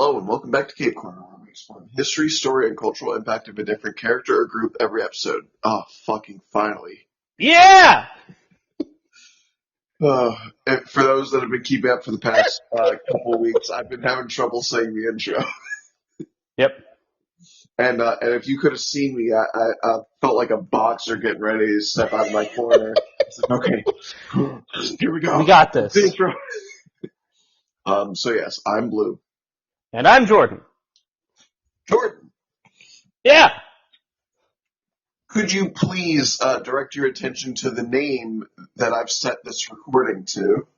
Hello and welcome back to Cape Corner, where we explore the history, story, and cultural impact of a different character or group every episode. Oh, fucking finally. Yeah! And for those that have been keeping up for the past couple of weeks, I've been having trouble saying the intro. Yep. And if you could have seen me, I felt like a boxer getting ready to step out of my corner. It's like, okay, here we go. We got this. The intro. So yes, I'm Blue. And I'm Jordan. Jordan, Yeah! could you please direct your attention to the name that I've set this recording to?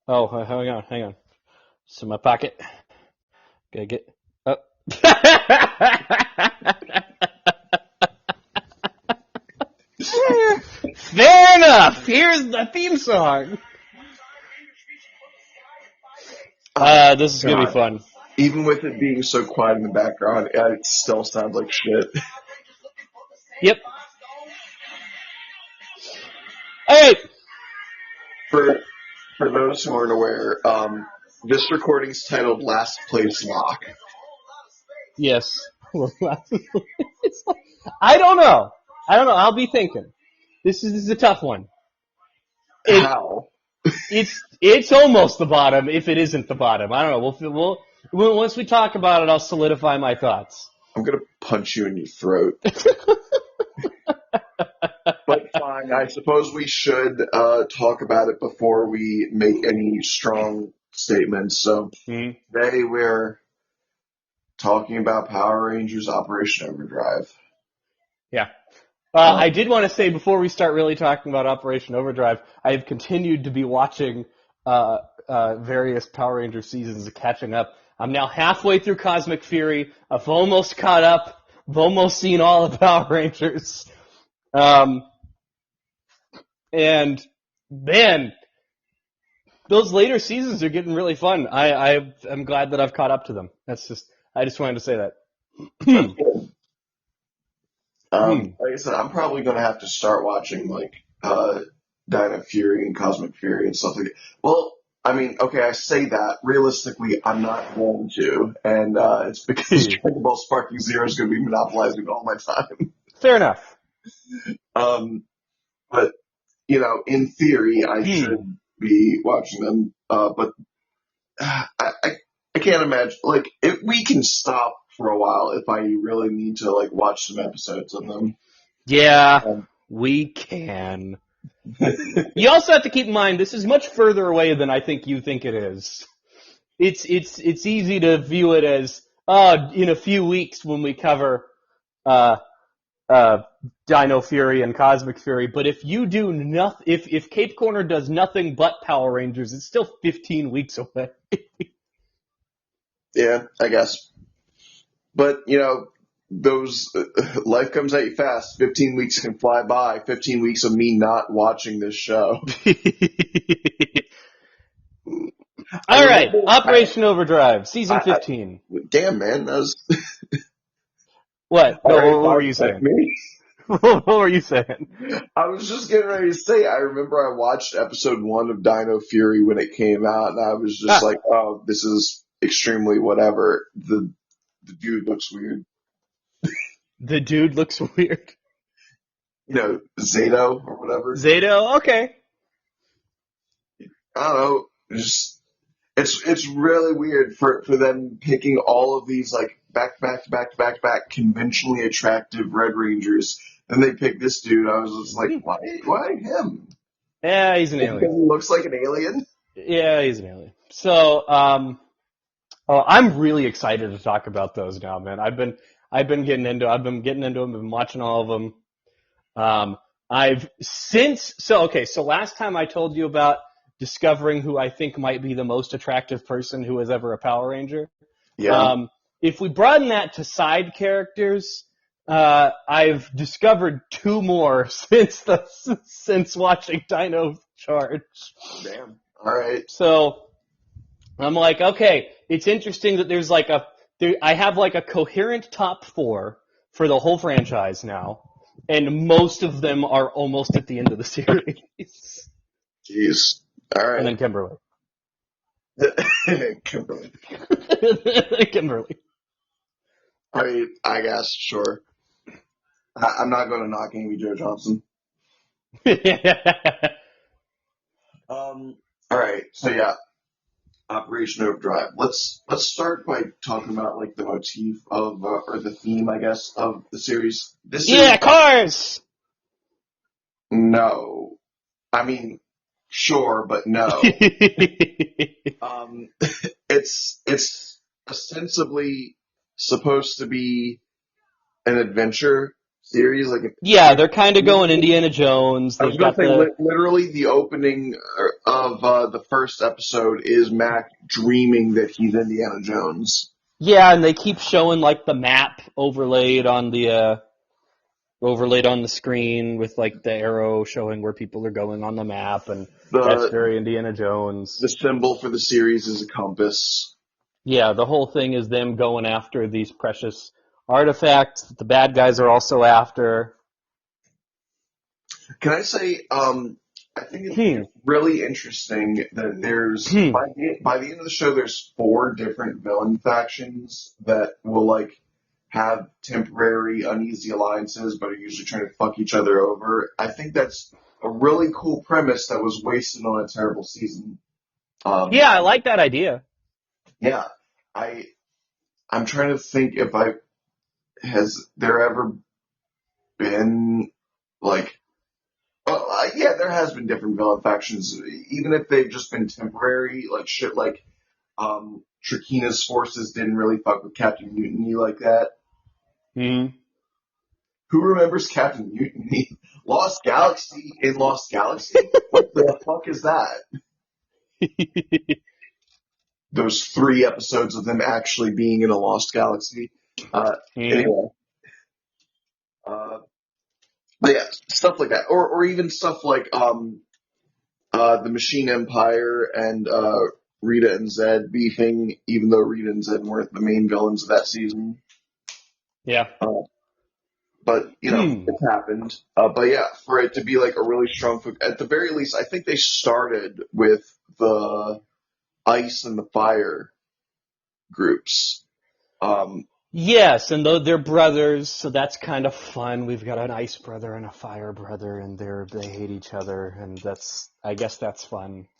Oh, hang on. It's in my pocket. Gotta get... Oh. Fair enough! Here's the theme song! This is gonna be fun. Even with it being so quiet in the background, it still sounds like shit. Yep. Alright! For those who aren't aware, this recording's titled Last Place Lock. Yes. I don't know. I'll be thinking. This is a tough one. How? It's almost the bottom if it isn't the bottom. I don't know. We'll once we talk about it, I'll solidify my thoughts. I'm gonna punch you in your throat. But fine, I suppose we should talk about it before we make any strong statements. So today we're talking about Power Rangers Operation Overdrive. Yeah. I did want to say before we start really talking about Operation Overdrive, I have continued to be watching various Power Ranger seasons, catching up. I'm now halfway through Cosmic Fury. I've almost caught up. I've almost seen all the Power Rangers. And man, those later seasons are getting really fun. I'm glad that I've caught up to them. I just wanted to say that. Like I said, I'm probably going to have to start watching, Dino Fury and Cosmic Fury and stuff like that. Well, I mean, okay, I say that. Realistically, I'm not going to. And it's because Dragon Ball Sparking Zero is going to be monopolizing all my time. Fair enough. But, in theory, I should be watching them. But I can't imagine. If we can stop for a while if I really need to watch some episodes of them. Yeah, we can. You also have to keep in mind this is much further away than I think you think it is. It's easy to view it as in a few weeks when we cover Dino Fury and Cosmic Fury, but if you do nothing, if Cape Corner does nothing but Power Rangers, it's still 15 weeks away. Yeah, I guess. But, those life comes at you fast. 15 weeks can fly by. 15 weeks of me not watching this show. All right, Operation Overdrive, Season 15. Damn, man. That was... What? What were you saying? What were you saying? I was just getting ready to say, I remember I watched episode 1 of Dino Fury when it came out, and I was just like, oh, this is extremely whatever. The dude looks weird. The dude looks weird. Zato or whatever. Zato, okay. I don't know. It's really weird for them picking all of these back conventionally attractive Red Rangers, and they pick this dude. I was just like, why him? Yeah, he's an alien. Because he looks like an alien. Yeah, he's an alien. So, I'm really excited to talk about those now, man. I've been getting into them. I've been watching all of them. So last time I told you about discovering who I think might be the most attractive person who was ever a Power Ranger. Yeah. If we broaden that to side characters, I've discovered 2 more since watching Dino Charge. Damn. All right. So I'm like, okay, it's interesting that there's I have a coherent top 4 for the whole franchise now, and most of them are almost at the end of the series. Jeez. All right. And then Kimberly. Kimberly. Kimberly. I mean, I guess, sure. I'm not going to knock Amy Jo Johnson. All right, so yeah, Operation Overdrive. Let's start by talking about like the motif of or the theme, I guess, of the series. This is Yeah, cars. no, I mean, sure, but no. Um, it's ostensibly supposed to be an adventure series, Yeah, they're kind of going Indiana Jones. I was They've going to got say, the literally, the opening of the first episode is Mac dreaming that he's Indiana Jones. yeah, and they keep showing like the map overlaid on the screen with like the arrow showing where people are going on the map, and that's The very Indiana Jones. the symbol for the series is a compass. Yeah, the whole thing is them going after these precious artifacts that the bad guys are also after. Can I say, I think Hmm. it's really interesting that there's Hmm. by the end of the show, there's 4 different villain factions that will like have temporary uneasy alliances, but are usually trying to fuck each other over. I think that's a really cool premise that was wasted on a terrible season. Yeah, I like that idea. Yeah, I I'm trying to think if I has there ever been like yeah, there has been different villain factions, even if they've just been temporary, like shit like Trakina's forces didn't really fuck with Captain Mutiny like that. Hmm. Who remembers Captain Mutiny? Lost Galaxy in Lost Galaxy? What the fuck is that? Those 3 episodes of them actually being in a Lost Galaxy. Hmm. Anyway, uh, but yeah, stuff like that, or even stuff like the Machine Empire and Rita and Zed beefing, even though Rita and Zed weren't the main villains of that season. Yeah. Uh, but you know, Hmm. it happened. But yeah, for it to be like a really strong, at the very least, I think they started with the Ice and the Fire groups. Um, Yes, and though they're brothers, so that's kind of fun. We've got an ice brother and a fire brother, and they hate each other, and I guess that's fun. I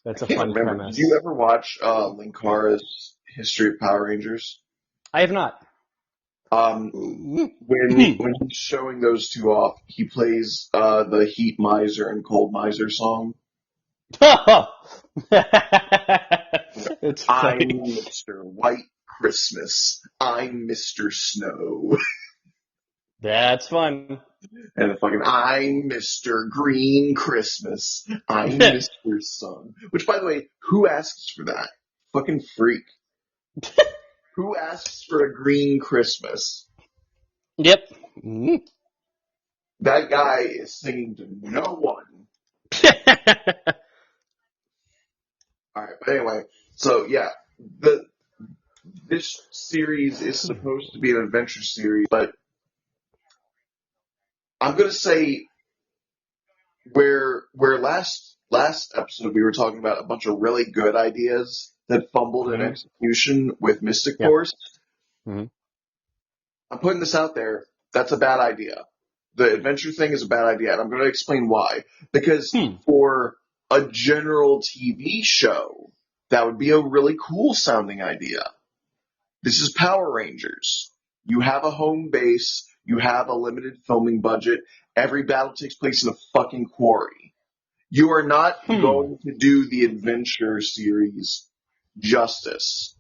That's a can't fun remember. Did you premise. ever watch Linkara's History of Power Rangers? I have not. Um, when he's showing those two off, he plays the Heat Miser and Cold Miser song. It's funny. I'm Mr. White Christmas. I'm Mr. Snow. That's fun. And the fucking I'm Mr. Green Christmas. I'm Mr. Sun. Which, by the way, who asks for that? Fucking freak. Who asks for a green Christmas? Yep. That guy is singing to no one. Alright, but anyway, so yeah, this series is supposed to be an adventure series, but I'm gonna say where last episode we were talking about a bunch of really good ideas that fumbled in Mhm. execution with Mystic Yeah. Force. Mhm. I'm putting this out there. That's a bad idea. The adventure thing is a bad idea, and I'm going to explain why. Because Hmm. for a general TV show, that would be a really cool sounding idea. This is Power Rangers. You have a home base. You have a limited filming budget. Every battle takes place in a fucking quarry. You are not Hmm. going to do the adventure series justice.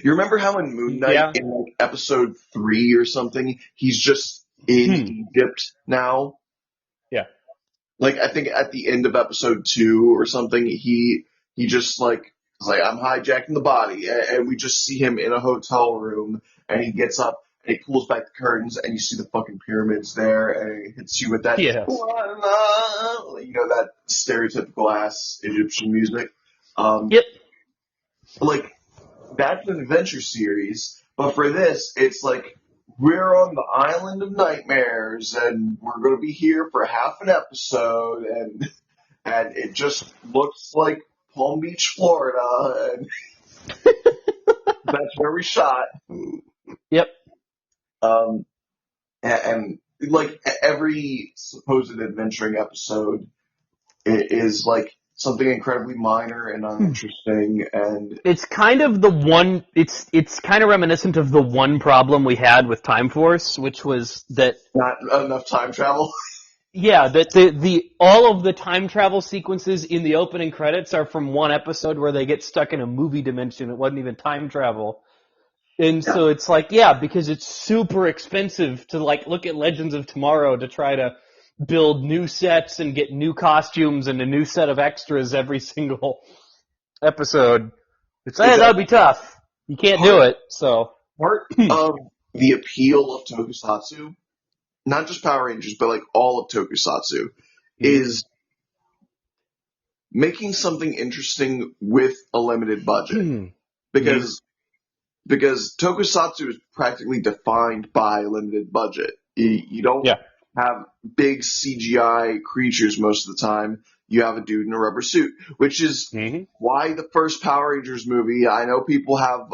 You remember how in Moon Knight, Yeah. in like episode 3 or something, he's just in Hmm. Egypt now? Yeah. Like, I think at the end of episode 2 or something, he just like, is like, I'm hijacking the body. And we just see him in a hotel room, and he gets up, and he pulls back the curtains, and you see the fucking pyramids there, and he hits you with that, Yes. you know, that stereotypical ass Egyptian music. Yep. Like, that's an adventure series, but for this, it's like we're on the island of nightmares, and we're going to be here for half an episode, and it just looks like Palm Beach, Florida, and That's where we shot. Yep. Um, and like every supposed adventuring episode is like something incredibly minor and uninteresting, and It's kind of the one. It's kind of reminiscent of the one problem we had with Time Force, which was that not enough time travel. yeah, that the all of the time travel sequences in the opening credits are from one episode where they get stuck in a movie dimension. It wasn't even time travel. And Yeah, so it's like, yeah, because it's super expensive to like look at Legends of Tomorrow to try to build new sets and get new costumes and a new set of extras every single episode. It's like, that would exactly. be tough. You can't do Part it, so. part of the appeal of Tokusatsu, not just Power Rangers, but like all of Tokusatsu, Mhm. is making something interesting with a limited budget. Mhm. Because Tokusatsu is practically defined by limited budget. You don't Yeah. have big CGI creatures most of the time. You have a dude in a rubber suit, which is hmm why the first Power Rangers movie. I know people have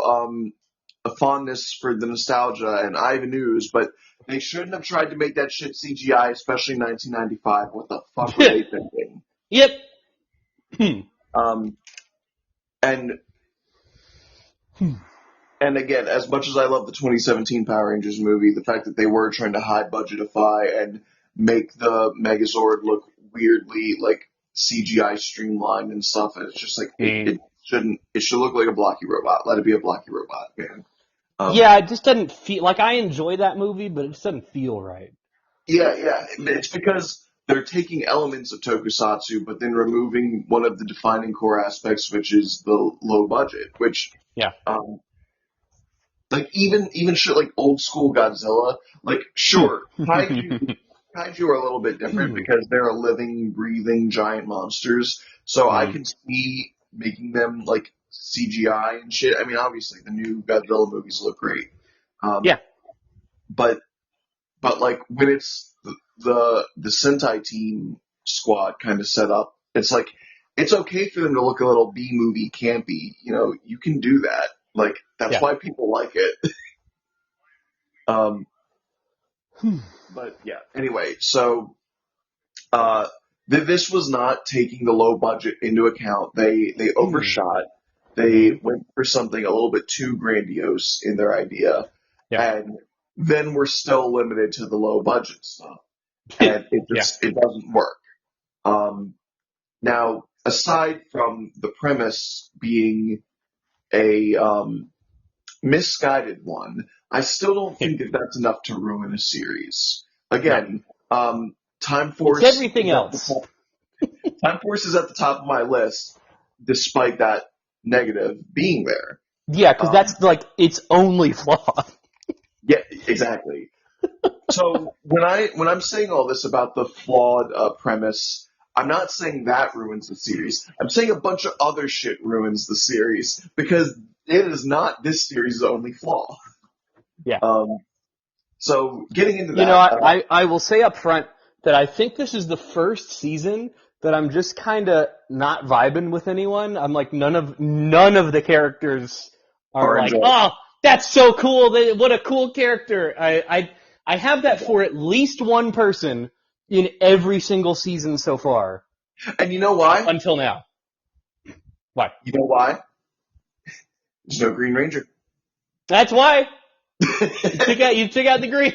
a fondness for the nostalgia and Ivan Ooze, but they shouldn't have tried to make that shit CGI, especially in 1995. What the fuck were they thinking? Yep. Hmm. Um, and And again, as much as I love the 2017 Power Rangers movie, the fact that they were trying to high budgetify and make the Megazord look weirdly like CGI streamlined and stuff, and it's just like Mm. it should look like a blocky robot. Let it be a blocky robot, man. Yeah, it just doesn't feel like I enjoy that movie, but it just doesn't feel right. Yeah. It's because they're taking elements of Tokusatsu, but then removing one of the defining core aspects, which is the low budget, which Yeah. um, like even shit like old school Godzilla, like sure, kaiju are a little bit different because they're a living, breathing giant monsters. So I Mm. can see making them like CGI and shit. I mean, obviously the new Godzilla movies look great, um, Yeah. but like when it's the Sentai team squad kind of set up, it's like it's okay for them to look a little B movie campy. You know, you can do that. Like that's Yeah. why people like it. Um, but yeah. Anyway, so this was not taking the low budget into account. They Mm. overshot. They hmm went for something a little bit too grandiose in their idea, Yeah. and then we're still limited to the low budget stuff, and Yeah. it doesn't work. Now, aside from the premise being a misguided one, I still don't think that that's enough to ruin a series. No. Again, Time It's Force everything is at the else. top. Time Force is at the top of my list, despite that negative being there. Yeah, because Um, that's like its only flaw. yeah, exactly. So when I'm saying all this about the flawed premise, I'm not saying that ruins the series. I'm saying a bunch of other shit ruins the series because it is not this series' only flaw. Yeah. Um, so getting into You know, that, I will say up front that I think this is the first season that I'm just kind of not vibing with anyone. I'm like none of the characters are are like, enjoyable. oh, that's so cool. What a cool character. I have that for at least one person in every single season so far And you know why? until now. Why? You know why? There's no Green Ranger. That's why you took out the green.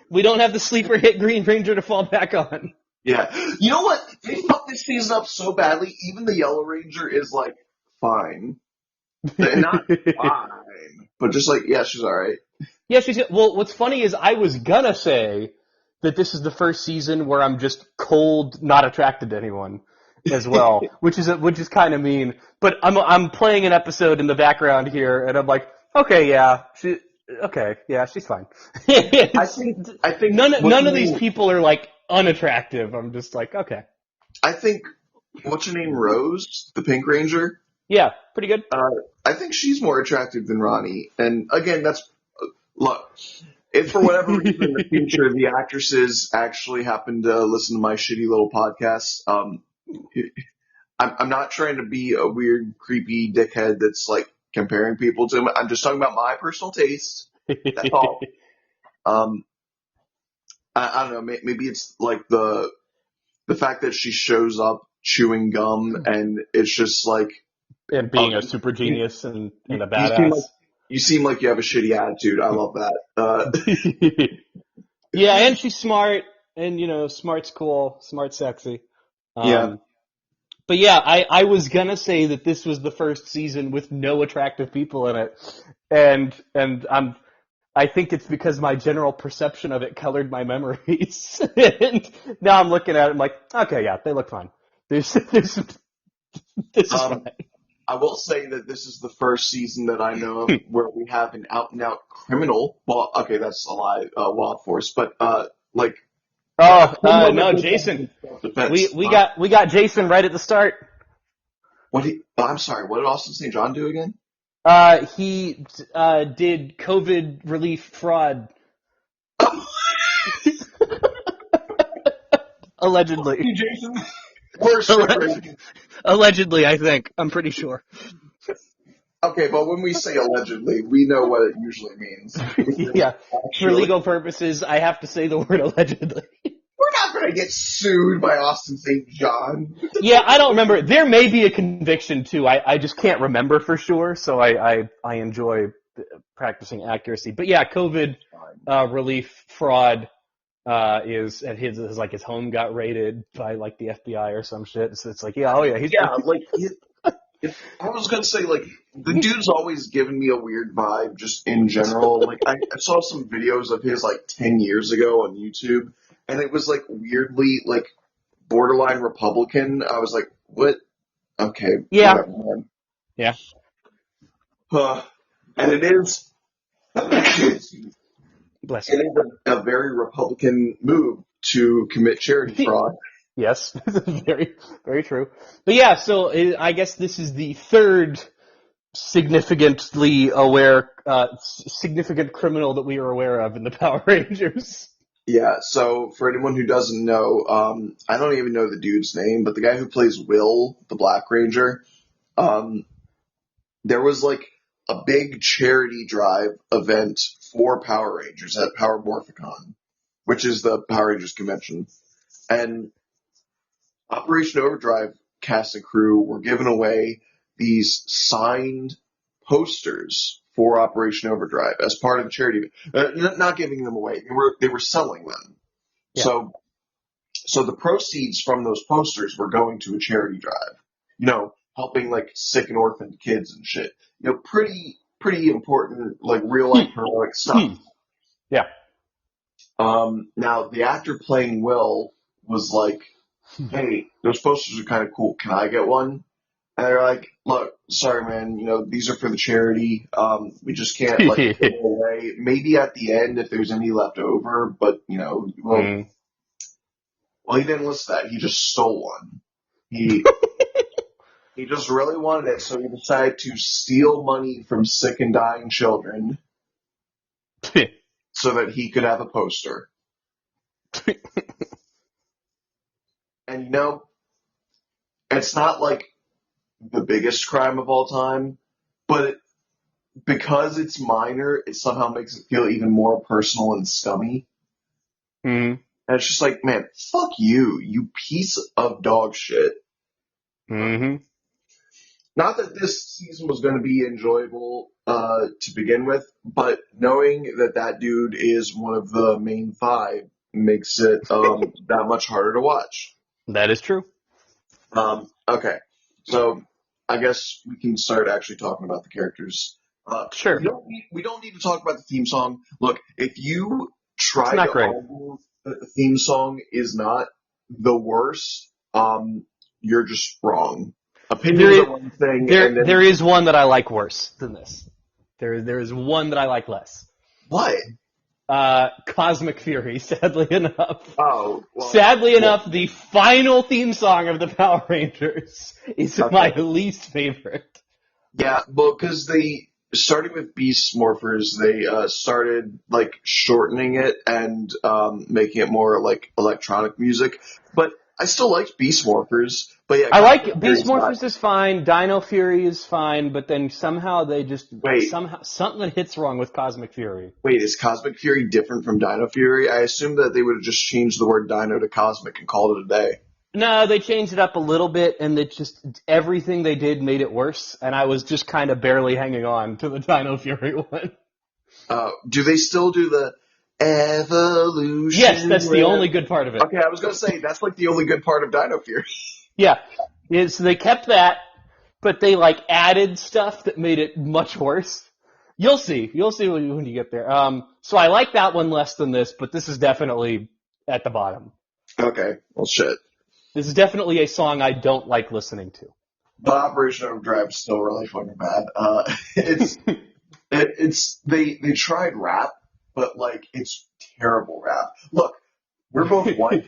We don't have the sleeper hit Green Ranger to fall back on. Yeah. You know what? They fucked this season up so badly, even the Yellow Ranger is like, fine. And not fine, but just like, yeah, she's alright. Yeah, well, what's funny is I was gonna say that this is the first season where I'm just cold, not attracted to anyone as well, which is kind of mean. But I'm playing an episode in the background here, and I'm like, okay, yeah, she's fine. I It's, think, I think what's none her of these name, people are like unattractive. I'm just like, okay, I think, what's her name, Rose, the Pink Ranger? yeah, pretty good. I think she's more attractive than Ronnie. And again, look, if for whatever reason in the future the actresses actually happen to listen to my shitty little podcast, I'm not trying to be a weird, creepy dickhead that's like comparing people to him. I'm just talking about my personal taste. That's all. I don't know. Maybe it's like the fact that she shows up chewing gum and it's just like, And being a super genius and a you seem like badass. you seem like you have a shitty attitude. I love that. Yeah, and she's smart, and smart's cool, smart's sexy. Yeah. But yeah, I was gonna say that this was the first season with no attractive people in it, and I think it's because my general perception of it colored my memories. And now I'm looking at it, I'm like, okay, yeah, they look fine. This is fine. I will say that this is the first season that I know of where we have an out-and-out criminal. Well, okay, that's a lie, Wild Force, but like. No, Jason. We got Jason right at the start. I'm sorry. What did Austin St. John do again? He did COVID relief fraud. Allegedly. Jason. Worst. Allegedly, I think. I'm pretty sure. Okay, but when we say allegedly, we know what it usually means. Yeah. For legal purposes, I have to say the word allegedly. We're not going to get sued by Austin St. John. Yeah, I don't remember. There may be a conviction, too. I just can't remember for sure, so I enjoy practicing accuracy. But yeah, COVID relief fraud is at his home got raided by like the FBI or some shit. So it's like, yeah, I was going to say, like, the dude's always given me a weird vibe just in general. Like, I saw some videos of his like 10 years ago on YouTube. And it was like weirdly like borderline Republican. I was like, what? Okay. Yeah. Whatever, yeah. And it is. Bless you. It is a very Republican move to commit charity fraud. Yes, very, very true. But yeah, so I guess this is the third significant criminal that we are aware of in the Power Rangers. Yeah, so for anyone who doesn't know, I don't even know the dude's name, but the guy who plays Will, the Black Ranger, there was like a big charity drive event for Power Rangers at Power Morphicon, which is the Power Rangers convention. And Operation Overdrive cast and crew were giving away these signed posters for Operation Overdrive as part of the charity. Not giving them away; they were selling them. Yeah. So the proceeds from those posters were going to a charity drive. Helping like sick and orphaned kids and shit. Pretty important, like real life heroic stuff. Yeah. Now the actor playing Will was like, "Hey, those posters are kind of cool. Can I get one?" And they're like, "Look, sorry, man. These are for the charity. We just can't give them away. Maybe at the end if there's any left over, but well, he didn't list that. He just stole one. He just really wanted it, so he decided to steal money from sick and dying children so that he could have a poster." And it's not like the biggest crime of all time, but because it's minor, it somehow makes it feel even more personal and scummy. Mm-hmm. And it's just like, man, fuck you, you piece of dog shit. Mm-hmm. Not that this season was going to be enjoyable to begin with, but knowing that dude is one of the main five makes it that much harder to watch. That is true. Okay, so I guess we can start actually talking about the characters. Sure. We don't need to talk about the theme song. Look, if you try to argue that the theme song is not the worst, you're just wrong. Opinions are one thing. There is one that I like worse than this. There is one that I like less. What? Cosmic Fury, sadly enough. Oh. Well, sadly enough, the final theme song of the Power Rangers is my least favorite. Yeah, well, because starting with Beast Morphers, they started like shortening it and making it more like electronic music. But I still liked Beast Morphers, but yeah, I like Cosmic Beast Fury's not. Morphers is fine, Dino Fury is fine, but then somehow Wait, somehow something hits wrong with Cosmic Fury. wait, is Cosmic Fury different from Dino Fury? I assumed that they would have just changed the word Dino to Cosmic and called it a day. No, they changed it up a little bit, and it just everything they did made it worse. And I was just kind of barely hanging on to the Dino Fury one. Do they still do the evolution? Yes, that's the only good part of it. Okay, I was gonna say that's like the only good part of Dino Fury. Yeah, so they kept that, but they like added stuff that made it much worse. You'll see when you get there. So I like that one less than this, but this is definitely at the bottom. Okay, well, shit. This is definitely a song I don't like listening to. The Operation Overdrive is still really fucking bad. They tried rap, but like it's terrible rap. Look, we're both white,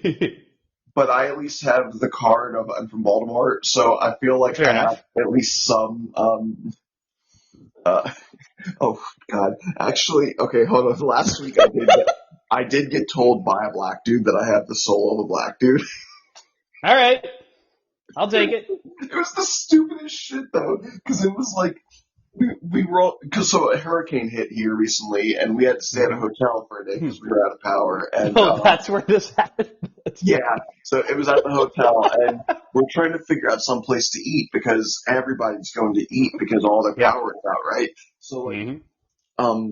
but I at least have the card of I'm from Baltimore, so I feel like Fair I enough. have at least some. Uh, oh God, actually, okay, hold on. Last week I did get told by a black dude that I have the soul of a black dude. All right, I'll take it. It was the stupidest shit though, because it was like we were because so a hurricane hit here recently, and we had to stay at a hotel for a day because we were out of power. And Oh, that's where this happened. yeah, so it was at the hotel, and we're trying to figure out some place to eat because everybody's going to eat because all their Yeah. power is out, right? So like, Mm-hmm.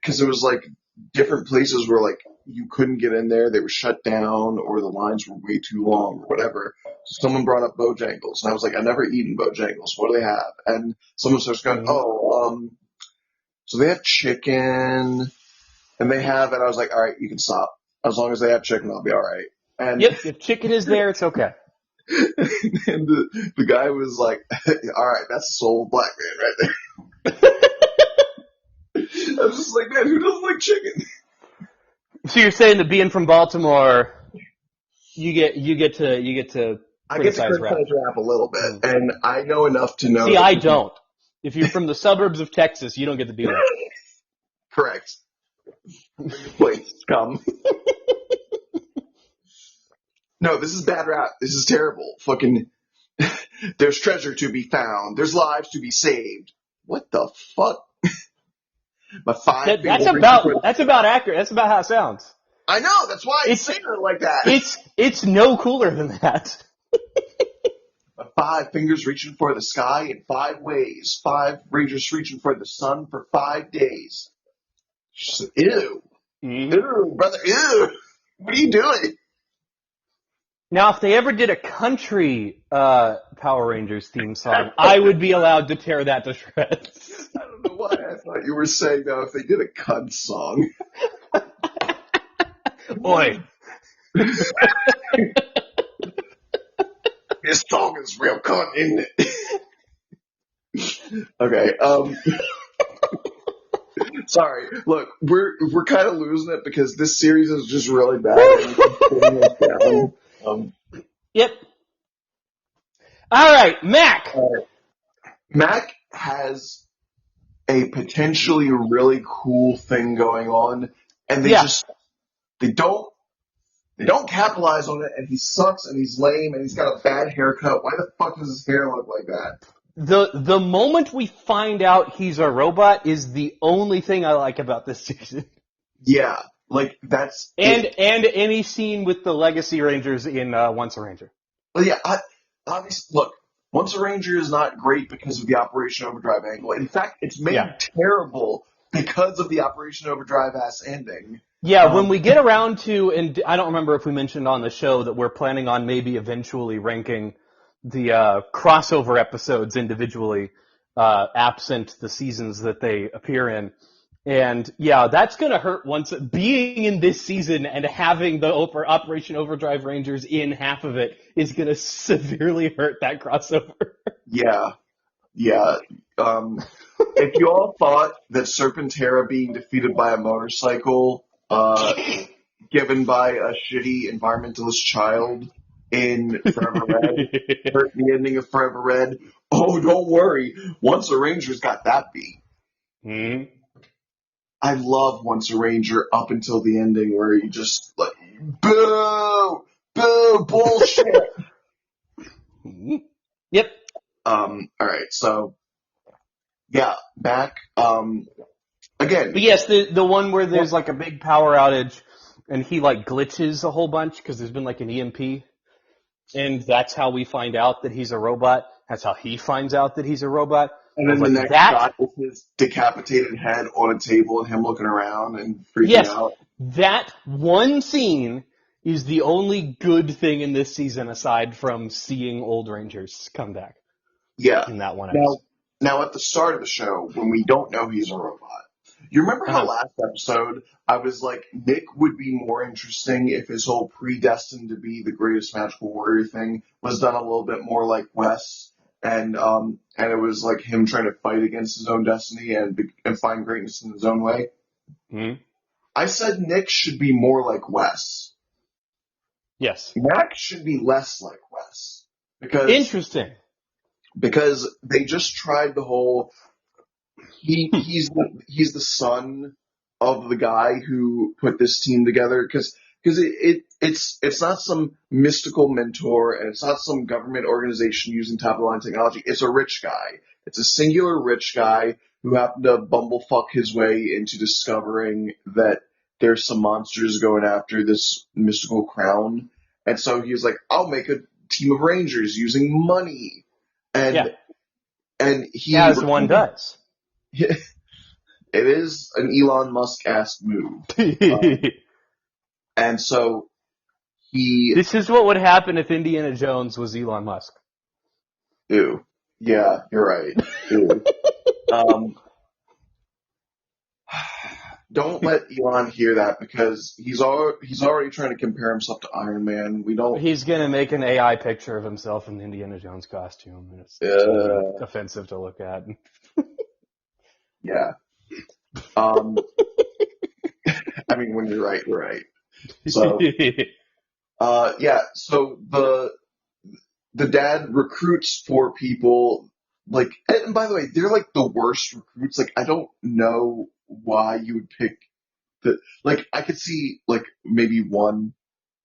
because it was like different places where like you couldn't get in there, they were shut down, or the lines were way too long, or whatever. So someone brought up Bojangles, and I was like, I've never eaten Bojangles. What do they have? And someone starts going, so they have chicken, and they have, and I was like, all right, you can stop. As long as they have chicken, I'll be all right. And Yep, if chicken is there, it's okay. and the guy was like, all right, that's the soul of black man right there. I was just like, man, who doesn't like chicken? So you're saying that being from Baltimore, you get to I get to criticize rap. criticize rap a little bit, and I know enough to know. See, I don't. If you're from the suburbs of Texas, you don't get to do that. Correct. Please, scum. No, this is bad rap. This is terrible. Fucking, there's treasure to be found. There's lives to be saved. What the fuck? My five. That's about accurate. That's about how it sounds. I know. That's why it's saying it like that. It's no cooler than that. My 5 fingers reaching for the sky in 5 ways. 5 rangers reaching for the sun for 5 days. Ew. Mm-hmm. Ew, brother. Ew. What are you doing? Now, if they ever did a country Power Rangers theme song, I would be allowed to tear that to shreds. I don't know why I thought you were saying that if they did a cunt song. Oi. This song is real cunt, isn't it? Okay, sorry. Look, we're kind of losing it because this series is just really bad. Yep. All right, Mac. Mac has a potentially really cool thing going on, and they don't capitalize on it, and he sucks, and he's lame, and he's got a bad haircut. Why the fuck does his hair look like that? The moment we find out he's a robot is the only thing I like about this season. Yeah, like that's and any scene with the Legacy Rangers in Once a Ranger. Well, yeah, obviously, look, Once a Ranger is not great because of the Operation Overdrive angle. In fact, it's made terrible because of the Operation Overdrive ass ending. Yeah, when we get around to, and I don't remember if we mentioned on the show that we're planning on maybe eventually ranking the crossover episodes individually, absent the seasons that they appear in. And yeah, that's gonna hurt once being in this season and having the Operation Overdrive Rangers in half of it is gonna severely hurt that crossover. Yeah. If you all thought that Serpentera being defeated by a motorcycle, given by a shitty environmentalist child in Forever Red, hurt the ending of Forever Red, oh, don't worry. Once a Ranger's got that beat. Mm-hmm. I love Once a Ranger up until the ending where you just like, boo! Boo! Bullshit! Yep. Alright, so, yeah, back, again. But yes, the one where there's like a big power outage and he like glitches a whole bunch because there's been like an EMP. And that's how we find out that he's a robot. That's how he finds out that he's a robot. And then the Like next that, shot is his decapitated head on a table and him looking around and freaking yes, out. that one scene is the only good thing in this season aside from seeing old Rangers come back. Yeah. In that one Now, episode. now at the start of the show, when we don't know he's a robot, you remember how last episode I was like, Nick would be more interesting if his whole predestined to be the greatest magical warrior thing was done a little bit more like Wes, and it was like him trying to fight against his own destiny and find greatness in his own way. Mm-hmm. I said Nick should be more like Wes. Yes. Mac should be less like Wes Interesting. because they just tried the whole. He's the son of the guy who put this team together because it's not some mystical mentor and it's not some government organization using top of the line technology. It's a rich guy. It's a singular rich guy who happened to bumblefuck his way into discovering that there's some monsters going after this mystical crown, and so he was like, "I'll make a team of rangers using money," and he as one does. It is an Elon Musk-esque move. And so he... This is what would happen if Indiana Jones was Elon Musk. Ew. Yeah, you're right. Ew. Don't let Elon hear that because he's already trying to compare himself to Iron Man. He's gonna make an AI picture of himself in the Indiana Jones costume, and it's offensive to look at. Yeah. I mean, when you're right, you're right. So, yeah. So the dad recruits 4 people. Like, and by the way, they're like the worst recruits. Like, I don't know why you would pick like, I could see like maybe 1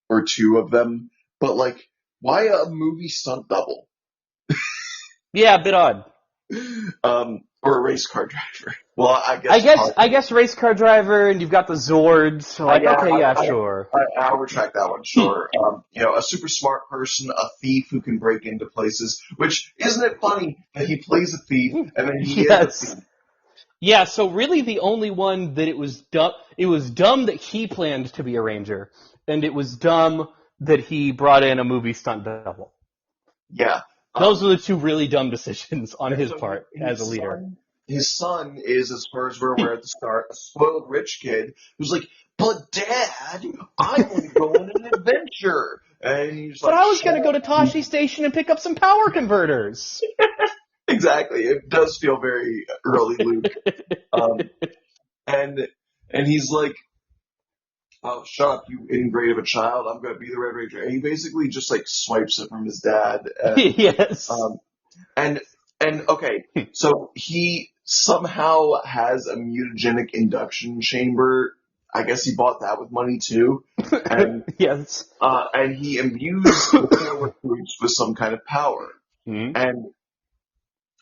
or 2 of them, but like, why a movie stunt double? Yeah, a bit odd. Or a race car driver. Well, I guess race car driver, and you've got the Zords. So like, sure. I'll retract that one. Sure. A super smart person, a thief who can break into places. Which isn't it funny that he plays a thief and then he is a thief? Yeah. So really, the only one that it was dumb. It was dumb that he planned to be a ranger, and it was dumb that he brought in a movie stunt double. Yeah. Those are the 2 really dumb decisions on his part as a leader. His son is, as far as we're aware at the start, a spoiled rich kid who's like, "But Dad, I want to go on an adventure." And he's like, "But I was going to go to Tashi Station and pick up some power converters." Exactly. It does feel very early Luke. And he's like, "Oh, shut up, you ingrate of a child. I'm going to be the Red Ranger." And he basically just like swipes it from his dad. And, yes. And okay, so he somehow has a mutagenic induction chamber. I guess he bought that with money too. And, yes. And he imbues the recruits with some kind of power. Mm-hmm.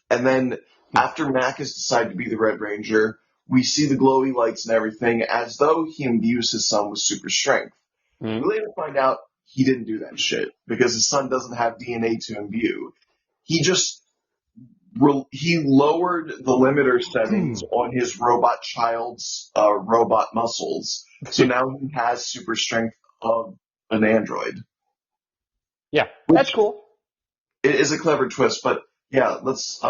And then after Mac has decided to be the Red Ranger, we see the glowy lights and everything as though he imbues his son with super strength. Mm-hmm. We later find out he didn't do that shit because his son doesn't have DNA to imbue. He lowered the limiter settings on his robot child's robot muscles, so now he has super strength of an android. Yeah, that's cool. It is a clever twist, but yeah, let's.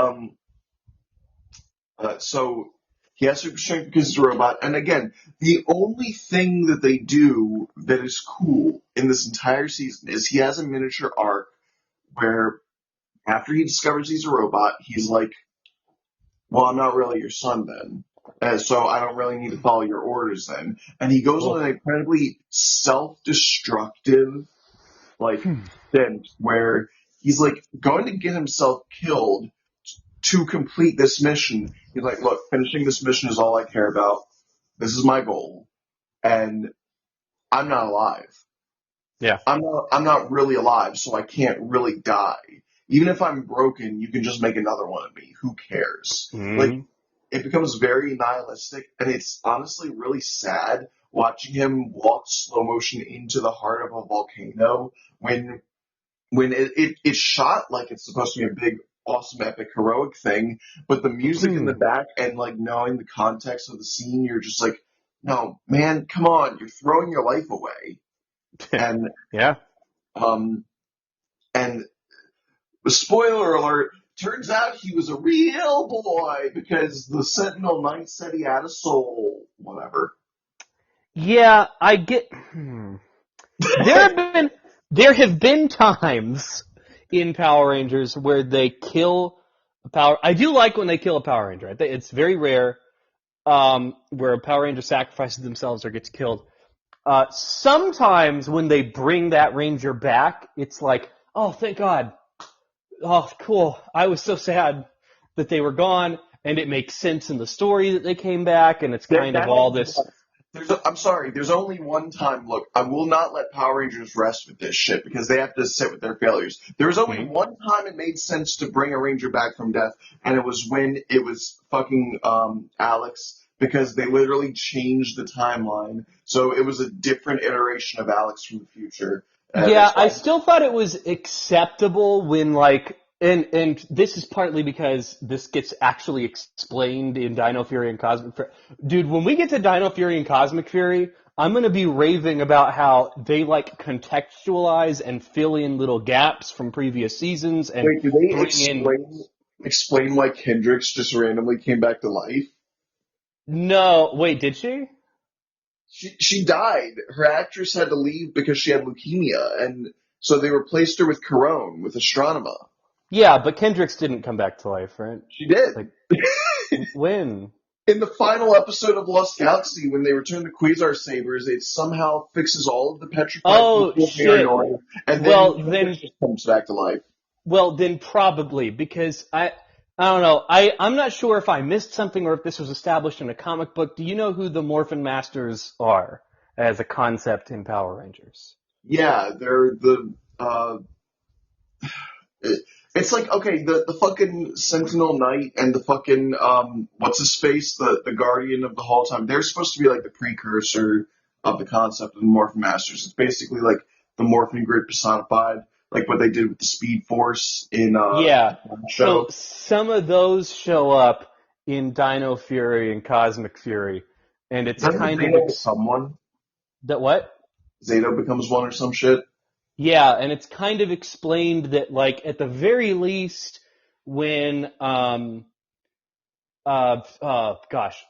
So he has super strength because he's a robot, and again, the only thing that they do that is cool in this entire season is he has a miniature arc where, after he discovers he's a robot, he's like, "Well, I'm not really your son then, so I don't really need to follow your orders then." And he goes on an incredibly self-destructive, stint where he's like going to get himself killed to complete this mission. He's like, "Look, finishing this mission is all I care about. This is my goal, and I'm not alive." Yeah. I'm not really alive, so I can't really die. Even if I'm broken, you can just make another one of me. Who cares? Like, Hmm. it becomes very nihilistic, and it's honestly really sad watching him walk slow motion into the heart of a volcano when it's shot like it's supposed to be a big, awesome, epic, heroic thing, but the music in the back and like knowing the context of the scene, you're just like, no, man, come on, you're throwing your life away. And Yeah. um and spoiler alert, turns out he was a real boy because the Sentinel Knight said he had a soul. Whatever. Yeah, I get. There have been there have been times in Power Rangers where they kill a Power. I do like when they kill a Power Ranger. I think it's very rare where a Power Ranger sacrifices themselves or gets killed. Sometimes when they bring that Ranger back, it's like, oh, thank God. Oh, cool. I was so sad that they were gone, and it makes sense in the story that they came back, and it's kind of That all only this. I'm sorry, there's only one time. Look, I will not let Power Rangers rest with this shit because they have to sit with their failures. There was only Mhm. one time it made sense to bring a Ranger back from death, and it was when it was fucking Alex because they literally changed the timeline. So it was a different iteration of Alex from the future. And Yeah, it's I why still thought it was acceptable when like and this is partly because this gets actually explained in Dino Fury and Cosmic Fury. Dude, when we get to Dino Fury and Cosmic Fury, I'm gonna be raving about how they like contextualize and fill in little gaps from previous seasons and wait, do they bring in explain why Kendricks just randomly came back to life? no, wait, did she? She died. Her actress had to leave because she had leukemia, and so they replaced her with Corone, with Astronema. Yeah, but Kendricks didn't come back to life, right? She did. Like when? In the final episode of Lost Galaxy, when they return the Quasar Sabers, it somehow fixes all of the petrified Oh people of shit. Marinoid, and then Well Kendricks then just comes back to life. Well, then probably because I don't know. I'm not sure if I missed something or if this was established in a comic book. Do you know who the Morphin Masters are as a concept in Power Rangers? Yeah, they're the it's like okay, the fucking Sentinel Knight and the fucking what's his face, the Guardian of the Hall Time. They're supposed to be like the precursor of the concept of the Morphin Masters. It's basically like the Morphin Grid personified, like what they did with the Speed Force in Yeah. the So show. some of those show up in Dino Fury and Cosmic Fury, and it's Doesn't kind of Zato become one? that what? Zato becomes one or some shit. Yeah, and it's kind of explained that like at the very least when gosh,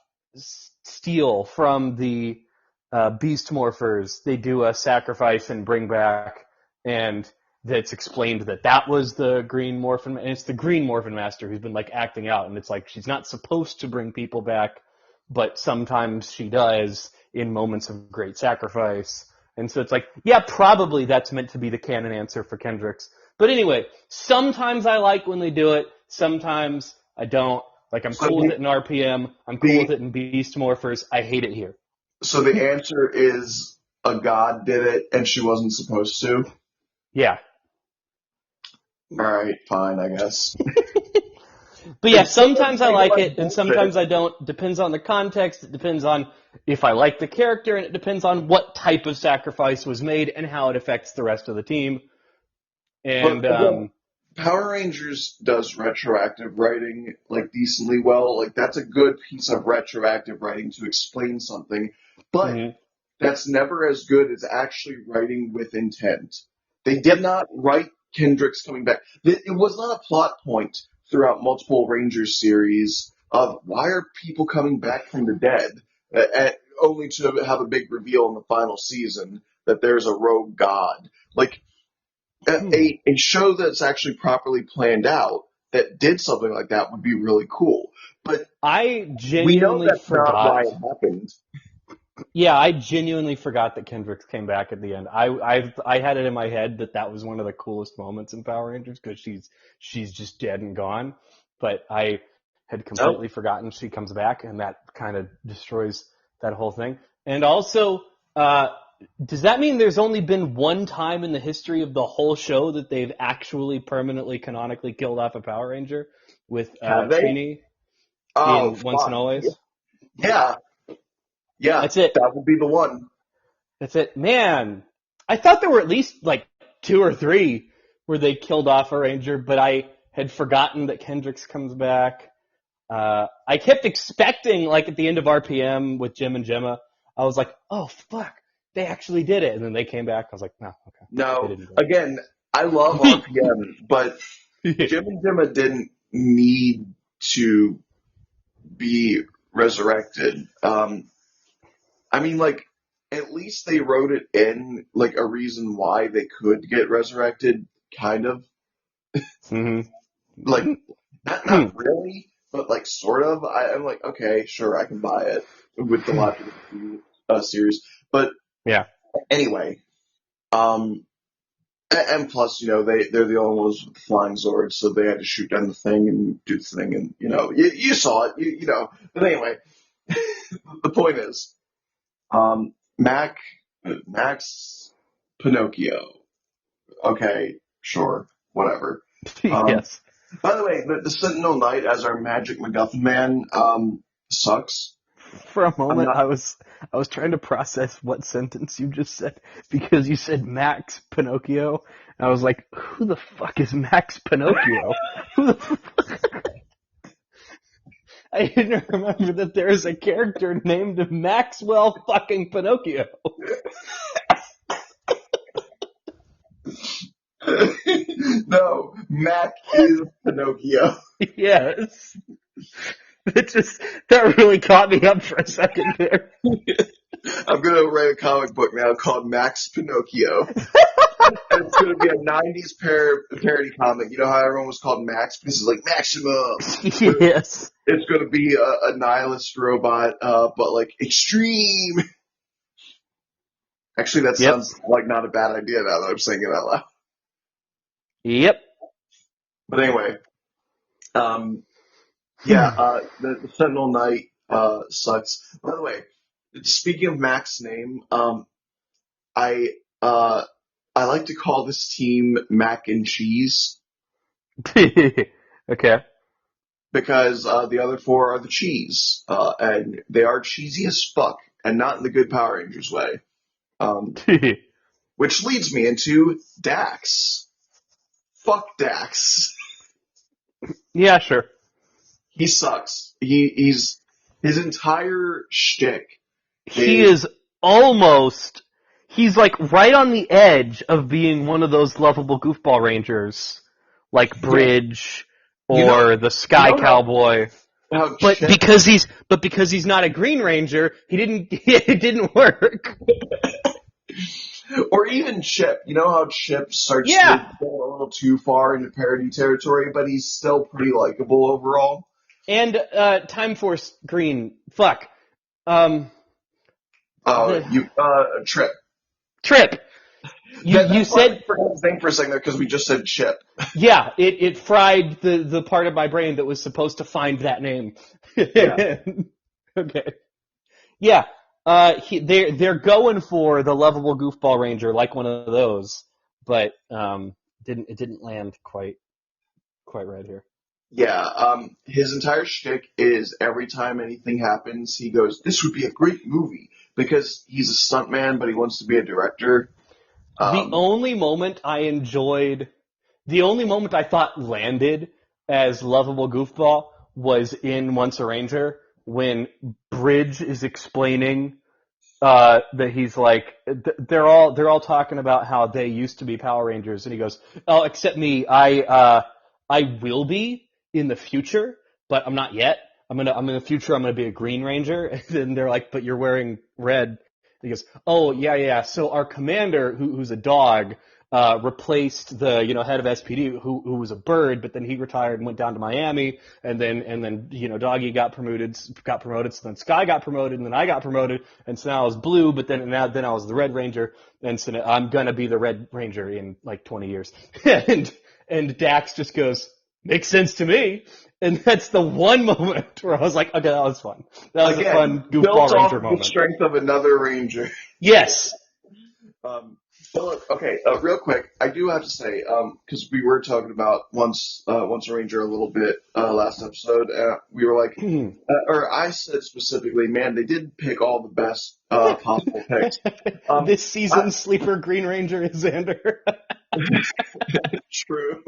Steel from the Beast Morphers, they do a sacrifice and bring back, and that's explained that that was the Green Morphin, and it's the Green Morphin Master who's been like acting out, and it's like she's not supposed to bring people back, but sometimes she does in moments of great sacrifice. And so it's like, yeah, probably that's meant to be the canon answer for Kendricks. But anyway, sometimes I like when they do it, sometimes I don't. Like, I'm So cool with it in RPM. I'm cool the with it in Beast Morphers. I hate it here. so the answer is a god did it and she wasn't supposed to. Yeah. All right, fine, I guess. But yeah, It's so sometimes I like like like it, and bullshit. sometimes I don't. Depends on the context. It depends on if I like the character, and it depends on what type of sacrifice was made and how it affects the rest of the team. But And again, Power Rangers does retroactive writing like decently well. Like that's a good piece of retroactive writing to explain something. But mhm. that's never as good as actually writing with intent. They did Yep. not write Kendricks coming back. It was not a plot point throughout multiple Rangers series of why are people coming back from the dead, only to have a big reveal in the final season that there's a rogue god. Like a show that's actually properly planned out that did something like that would be really cool. But I we know genuinely that's not why forgot. it happened. Yeah, I genuinely forgot that Kendricks came back at the end. I had it in my head that that was one of the coolest moments in Power Rangers because she's just dead and gone. But I had Oh, completely forgotten she comes back, and that kind of destroys that whole thing. And also, uh, Does that mean there's only been one time in the history of the whole show that they've actually permanently canonically killed off a Power Ranger with Have they? Trini Oh, in Once and fuck. Always? Yeah. Yeah. That's it. That will be the one. That's it. Man, I thought there were at least like 2 or 3 where they killed off a Ranger, but I had forgotten that Kendricks comes back. I kept expecting, like at the end of RPM with Jim and Gemma, I was like, oh fuck, they actually did it, and then they came back. I was like, no, okay, they No. didn't do Again, I love RPM, but it. Jim and Gemma didn't need to be resurrected. I mean, like, at least they wrote it in, like, a reason why they could get resurrected, kind of. Mm-hmm. Like, not really, but, like, sort of. I'm like, okay, sure, I can buy it with the logic of the series. But Yeah. anyway, and plus, they're the only ones with the flying Zords, so they had to shoot down the thing and do the thing, and, you saw it, But anyway, the point is, Max Pinocchio. Okay, sure, whatever. Yes. By the way, the Sentinel Knight as our Magic MacGuffin man, sucks. For a moment, not- I was trying to process what sentence you just said because you said Max Pinocchio. And I was like, who the fuck is Max Pinocchio? Who the fuck? I didn't remember that there is a character named Maxwell fucking Pinocchio. No, Mac is Pinocchio. Yes. That really caught me up for a second there. I'm gonna write a comic book now called Max Pinocchio. And it's gonna be a 90s parody comic. You know how everyone was called Max? Because it's like Maximum. Yes. It's gonna be a nihilist robot, but like extreme. Actually, that sounds like not a bad idea now that I'm saying it out loud. Yep. But anyway, the Sentinel Knight sucks. By the way, speaking of Mac's name, I like to call this team Mac and Cheese Okay. because the other 4 are the cheese, and they are cheesy as fuck, and not in the good Power Rangers way. Which leads me into Dax. Fuck Dax. Yeah, sure. He sucks. He's his entire shtick. He's like right on the edge of being one of those lovable goofball rangers, like Bridge or the Sky Cowboy. But because he's not a Green Ranger, it didn't work. Or even Chip. You know how Chip starts to go a little too far into parody territory, but he's still pretty likable overall. And Time Force Green. Fuck. Trip. Trip. You said forget his name for a second there because we just said Chip. Yeah, it fried the part of my brain that was supposed to find that name. Yeah. Okay. Yeah. They're going for the lovable goofball ranger, like one of those, but it didn't land quite right here. Yeah, his entire shtick is every time anything happens, he goes, "This would be a great movie," because he's a stuntman, but he wants to be a director. The only moment I thought landed as lovable goofball was in Once a Ranger, when Bridge is explaining that he's like, they're all talking about how they used to be Power Rangers, and he goes, "Oh, except me, I will be in the future, but I'm not yet. I'm in the future. I'm gonna be a Green Ranger." And then they're like, "But you're wearing red." And he goes, "Oh yeah. So our commander, who's a dog, replaced the head of SPD, who was a bird, but then he retired and went down to Miami, and then Doggy got promoted, so then Sky got promoted, and then I got promoted, and so now I was blue, but then I was the Red Ranger, and so now I'm gonna be the Red Ranger in like 20 years." and Dax just goes, "Makes sense to me." And that's the one moment where I was like, okay, that was fun. That was a fun goofball built Ranger off moment. The strength of another Ranger. Yes. Um, but look, okay, real quick, I do have to say, because we were talking about once a Ranger a little bit last episode, we were like, or I said specifically, man, they did pick all the best possible picks. Um, This I, season's sleeper Green Ranger is Xander. true.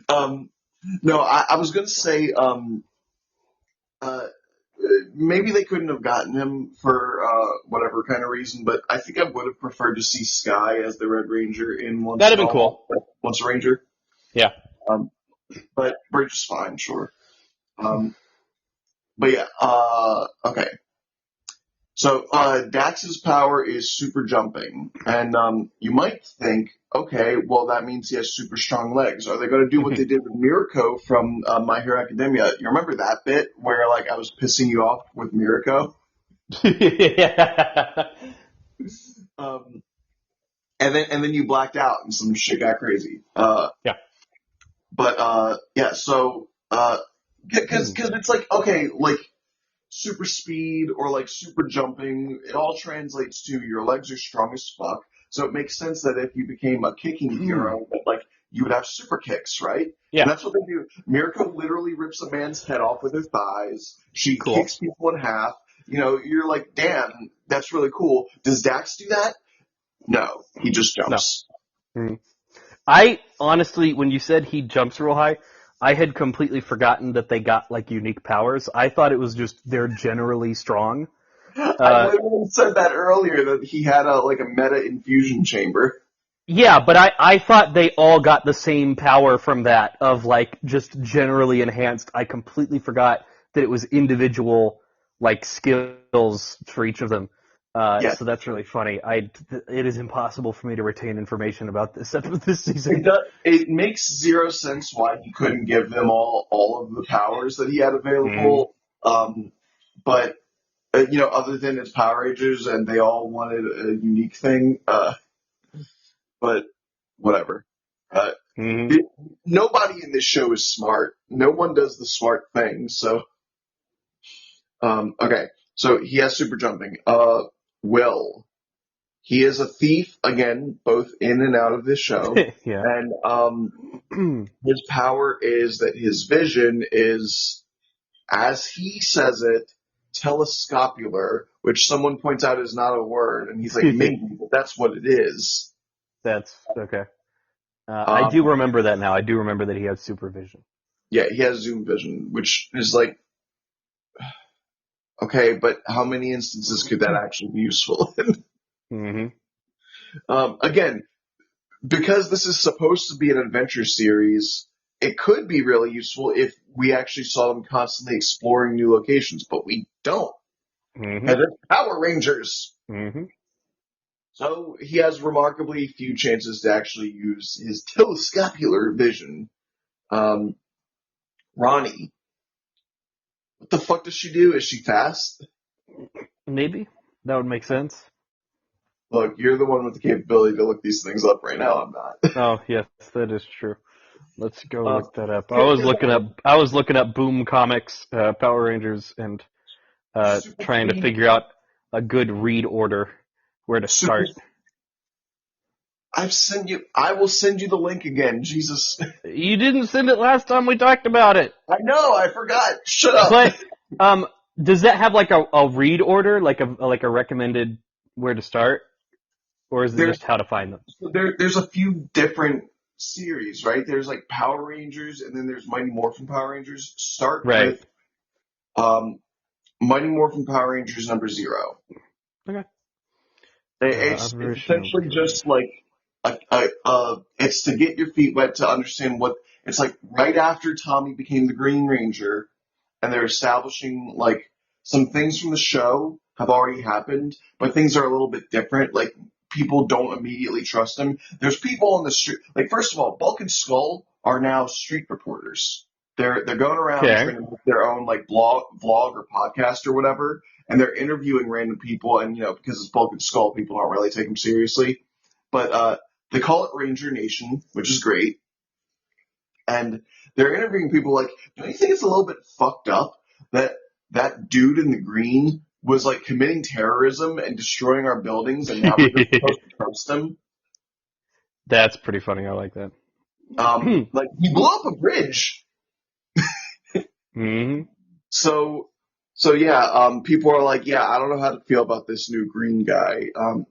um, no, I was gonna say, uh, maybe they couldn't have gotten him for whatever kind of reason, but I think I would have preferred to see Sky as the Red Ranger in That'd have been cool. Once a Ranger. Yeah. Um, but Bridge is fine, sure. But yeah, okay. So Dax's power is super jumping, and you might think, okay, well that means he has super strong legs. Are they going to do what they did with Mirko from My Hero Academia? You remember that bit where like I was pissing you off with Mirko? Yeah. Um, and then you blacked out and some shit got crazy. Yeah. But yeah, so because it's like okay, like super speed or like super jumping, it all translates to your legs are strong as fuck. So it makes sense that if you became a kicking hero, that like you would have super kicks, right? Yeah. And that's what they do. Mirko literally rips a man's head off with her thighs. She Cool. kicks people in half. You know, you're like, damn, that's really cool. Does Dax do that? No, he just No. jumps. I honestly, when you said he jumps real high, I had completely forgotten that they got like unique powers. I thought it was just they're generally strong. I literally said that earlier that he had a like a meta infusion chamber. Yeah, but I thought they all got the same power from that of like just generally enhanced. I completely forgot that it was individual like skills for each of them. Yeah, So that's really funny. It is impossible for me to retain information about this this it season. does. It makes zero sense why he couldn't give them all of the powers that he had Mm. available. But you know, other than his Power Rangers, and they all wanted a unique thing. But whatever. Uh, Hmm. it, nobody in this show is smart. No one does the smart thing. So okay. So he has super jumping. Will. He is a thief again, both in and out of this show, Yeah. and his power is that his vision is, as he says it, telescopular, which someone points out is not a word, and he's like, maybe, but that's what it is. That's okay. I do Um, remember that now. I do remember that he has supervision. yeah, he has zoom vision, which is like, okay, but how many instances could that actually be useful in? Hmm. Again, because this is supposed to be an adventure series, it could be really useful if we actually saw them constantly exploring new locations, but we don't. Hmm. And they're Power Rangers. Hmm. So he has remarkably few chances to actually use his telescopular vision. Um, Ronnie, what the fuck does she do? Is she fast? Maybe that would make sense. Look, you're the one with the capability to look these things up right now. I'm not. Oh yes, that is true. Let's go Uh, look that up. I was looking up Boom Comics, Power Rangers, and super trying to speed, figure out a good read order where to super. start. I will send you the link again. Jesus. You didn't send it last time we talked about it. I know, I forgot. Shut up. But does that have like a read order, like a recommended where to start, or is it There's just how to find them? there's a few different series, right? There's like Power Rangers, and then there's Mighty Morphin Power Rangers. Start Right. with um, Mighty Morphin Power Rangers number 0. Okay. It's Operation essentially Overdrive. just like it's to get your feet wet to understand what it's like right after Tommy became the Green Ranger, and they're establishing like some things from the show have already happened, but things are a little bit different. Like people don't immediately trust him. There's people on the street. Like first of all, Bulk and Skull are now street reporters. They're going around Okay. trying to make their own like vlog or podcast or whatever, and they're interviewing random people. And you know because it's Bulk and Skull, people don't really take them seriously. But they call it Ranger Nation, which is great. And they're interviewing people like, don't you think it's a little bit fucked up that that dude in the green was like committing terrorism and destroying our buildings, and now we're just supposed to trust him. That's pretty funny. I like that. Like he blew up a bridge. Mm-hmm. So yeah, people are like, yeah, I don't know how to feel about this new green guy.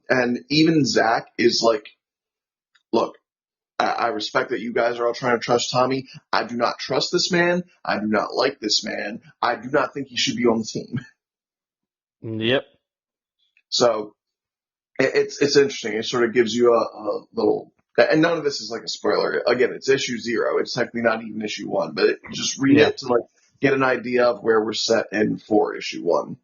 And even Zach is like, look, I respect that you guys are all trying to trust Tommy. I do not trust this man. I do not like this man. I do not think he should be on the team. Yep. So it's interesting. It sort of gives you a little, and none of this is like a spoiler. Again, it's issue 0. It's technically not even issue 1, but just read it to like get an idea of where we're set in for issue 1.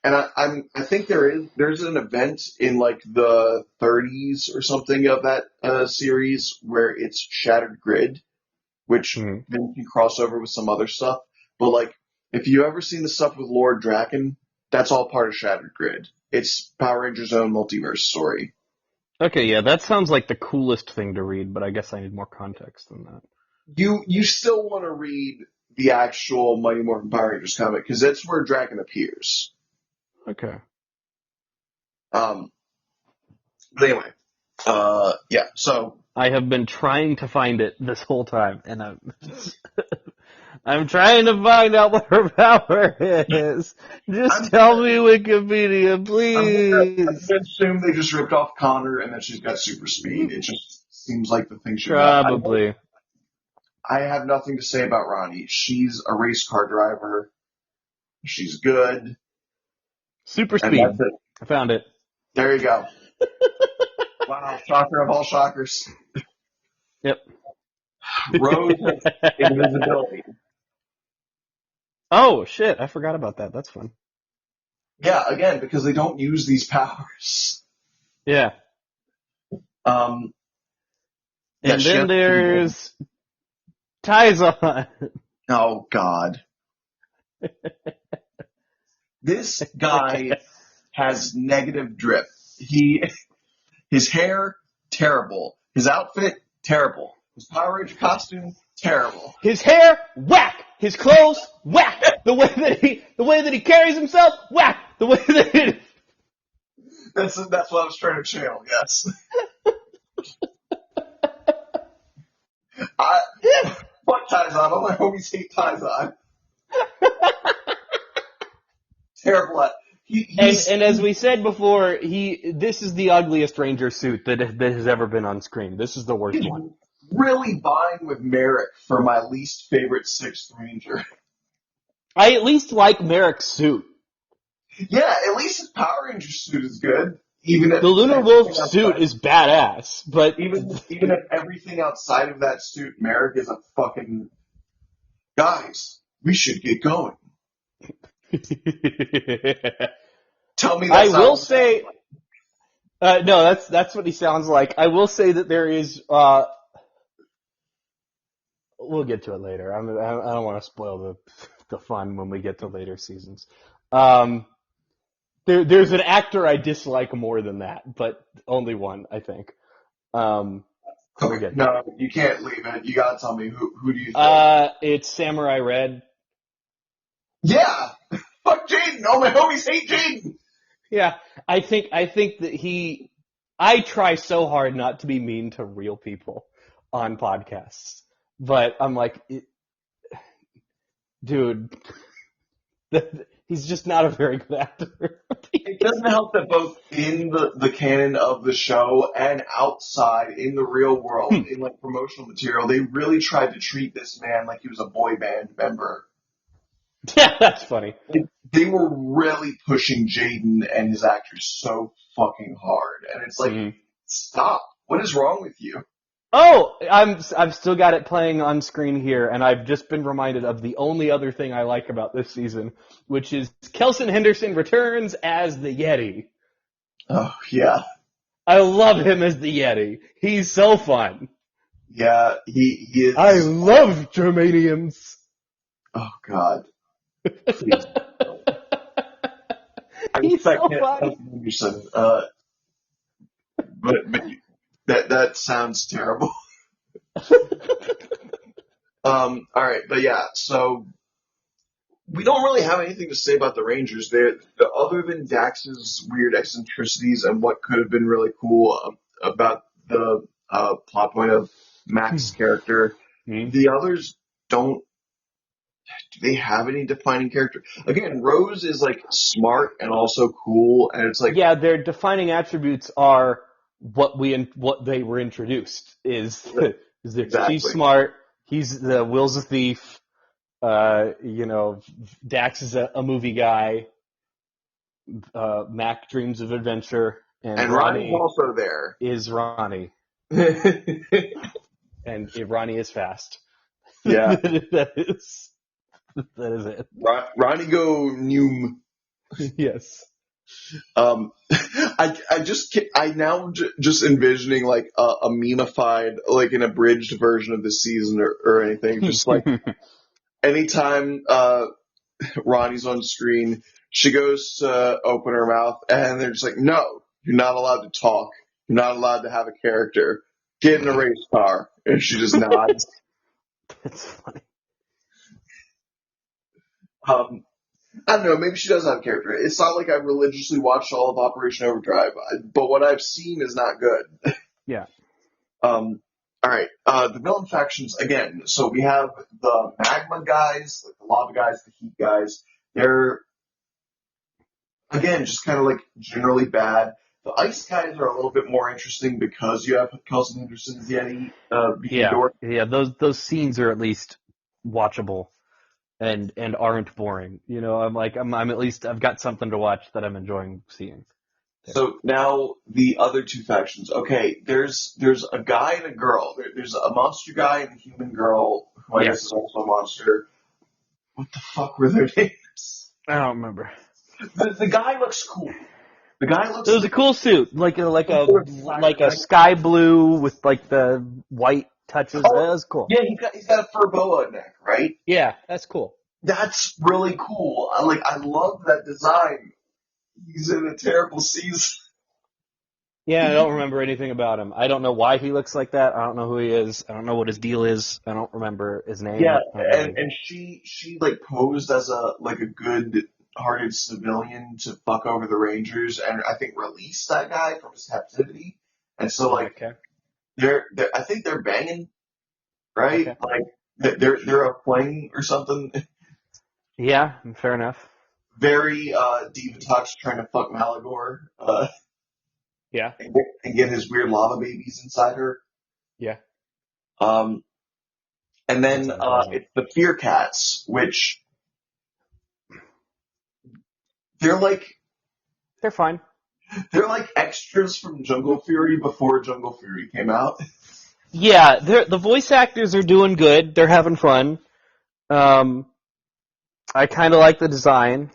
And I think there's an event in like the 30s or something of that series where it's Shattered Grid, which then you can cross over with some other stuff. But like, if you ever seen the stuff with Lord Draken, that's all part of Shattered Grid. It's Power Rangers' own multiverse story. Okay, yeah, that sounds like the coolest thing to read, but I guess I need more context than that. You still want to read the actual Mighty Morphin Power Rangers comic because that's where Draken appears. Okay. But anyway, yeah. So I have been trying to find it this whole time, and I'm trying to find out what her power is. Just tell me Wikipedia, please. I'm gonna assume they just ripped off Connor and that she's got super speed. It just seems like the thing she got. Probably. I have nothing to say about Ronnie. She's a race car driver. She's good. Super speed. I found it. There you go. Wow, shocker of all shockers. Yep. Rose has invisibility. Oh, shit. I forgot about that. That's fun. Yeah, again, because they don't use these powers. Yeah. And then there's Taizan. Oh, God. This guy has negative drip. His hair, terrible. His outfit, terrible. His Power Ranger costume, terrible. His hair, whack. His clothes, whack. The way that he carries himself, whack. The way that That's what I was trying to channel. Yes. Fuck Taizan. All my homies hate Taizan. Terrible. And as we said before, this is the ugliest Ranger suit that has ever been on screen. This is the worst one. Really vying with Merrick for my least favorite 6th Ranger. I at least like Merrick's suit. Yeah, at least his Power Ranger suit is good. Even if the Lunar Wolf suit is badass, but even if everything outside of that suit, Merrick is a fucking guys. We should get going. Tell me. I will say, no, that's what he sounds like. I will say that there is. We'll get to it later. I don't want to spoil the fun when we get to later seasons. There's an actor I dislike more than that, but only one, I think. Okay. No, you can't leave it. You gotta tell me who do you think? It's Samurai Red. Yeah! Fuck Jaden! All my homies hate Jaden! Yeah, I think that I try so hard not to be mean to real people on podcasts, but I'm like, dude, he's just not a very good actor. It doesn't help that both in the canon of the show and outside in the real world, in like promotional material, they really tried to treat this man like he was a boy band member. Yeah, that's funny. They were really pushing Jaden and his actors so fucking hard, and it's like, stop. What is wrong with you? Oh, I've still got it playing on screen here, and I've just been reminded of the only other thing I like about this season, which is Kelson Henderson returns as the Yeti. Oh, yeah. I love him as the Yeti. He's so fun. Yeah, he is. I love germaniums. Oh, God. Please. He's so funny. Henderson, but that sounds terrible. All right, but yeah, so we don't really have anything to say about the Rangers. Other than Dax's weird eccentricities and what could have been really cool about the plot point of Mac's character. Hmm. The others don't. Do they have any defining character? Again, Rose is like smart and also cool, and it's like Yeah, their defining attributes are what they were introduced is that she's exactly. smart, he's the Will's a thief, Dax is a movie guy, Mac dreams of adventure, and And Ronnie's Ronnie also there. is Ronnie, and Ronnie is fast. Yeah, that is that is it. Ronnie go Noom. Yes. I now just envisioning like a memeified, like an abridged version of the season or anything. Just like anytime Ronnie's on screen, she goes to open her mouth, and they're just like, "No, you're not allowed to talk. You're not allowed to have a character. Get in a race car." And she just nods. That's funny. Um, I don't know. Maybe she does have a character. It's not like I've religiously watched all of Operation Overdrive, but what I've seen is not good. Yeah. All right. The villain factions again. So we have the magma guys, like the lava guys, the heat guys. They're again just kind of like generally bad. The ice guys are a little bit more interesting because you have Kelson Henderson's Yeti being Yeah. Dork. Yeah. Those scenes are at least watchable and aren't boring. I'm at least I've got something to watch that I'm enjoying seeing. Yeah. So now the other two factions. Okay, there's a guy and a girl. There's a monster guy and a human girl who I Yeah. guess is also a monster. What the fuck were their names? I don't remember. The guy looks cool. The guy looks It was a like cool suit, like a sky blue with like the white touches. That oh was cool. yeah, he's got a fur boa neck, right? Yeah, that's cool. That's really cool. I love that design. He's in a terrible season. Yeah, I don't remember anything about him. I don't know why he looks like that. I don't know who he is. I don't know what his deal is. I don't remember his name. Yeah, I don't know and she like posed as a good hearted civilian to fuck over the Rangers and I think release that guy from his captivity. And so like Okay. they're I think they're banging, right? Okay. Like they're a fling or something. Yeah, fair enough. Very Diva Touch trying to fuck Malagor Yeah. and get his weird lava babies inside her. Yeah. Um, and That's then unpleasant. it's the Fear Cats, which they're like They're fine. they're like extras from Jungle Fury before Jungle Fury came out. Yeah, the voice actors are doing good. They're having fun. I kind of like the design.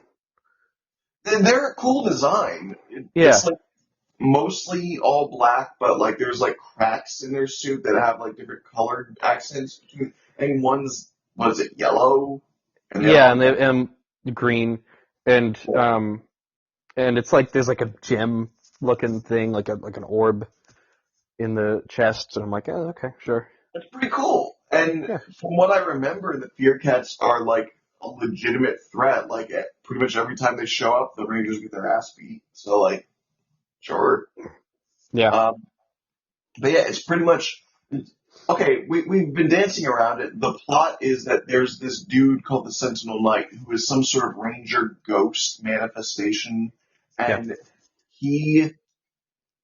They're a cool design. Yeah. It's like mostly all black, but like there's like cracks in their suit that have like different colored accents between. And one's what is it, yellow? And the Yeah, other and green, and it's like there's like a gem looking thing, like an orb in the chest, and I'm like, oh, okay, sure. It's pretty cool. And Yeah. from what I remember, the Fear Cats are like a legitimate threat. Like pretty much every time they show up, the Rangers get their ass beat. So like, sure. Yeah. But yeah, it's pretty much okay. We've been dancing around it. The plot is that there's this dude called the Sentinel Knight who is some sort of Ranger ghost manifestation, Yeah. and he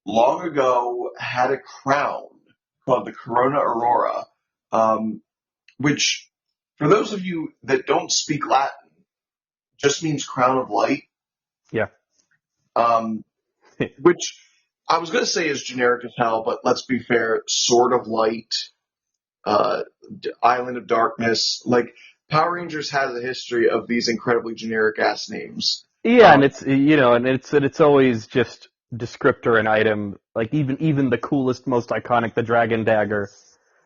long ago had a crown called the Corona Aurora, which, for those of you that don't speak Latin, just means crown of light, Yeah. which I was going to say is generic as hell, but let's be fair, Sword of Light, Island of Darkness, like Power Rangers has a history of these incredibly generic ass names. Yeah, and it's always just descriptor and item. Like even the coolest, most iconic, the dragon dagger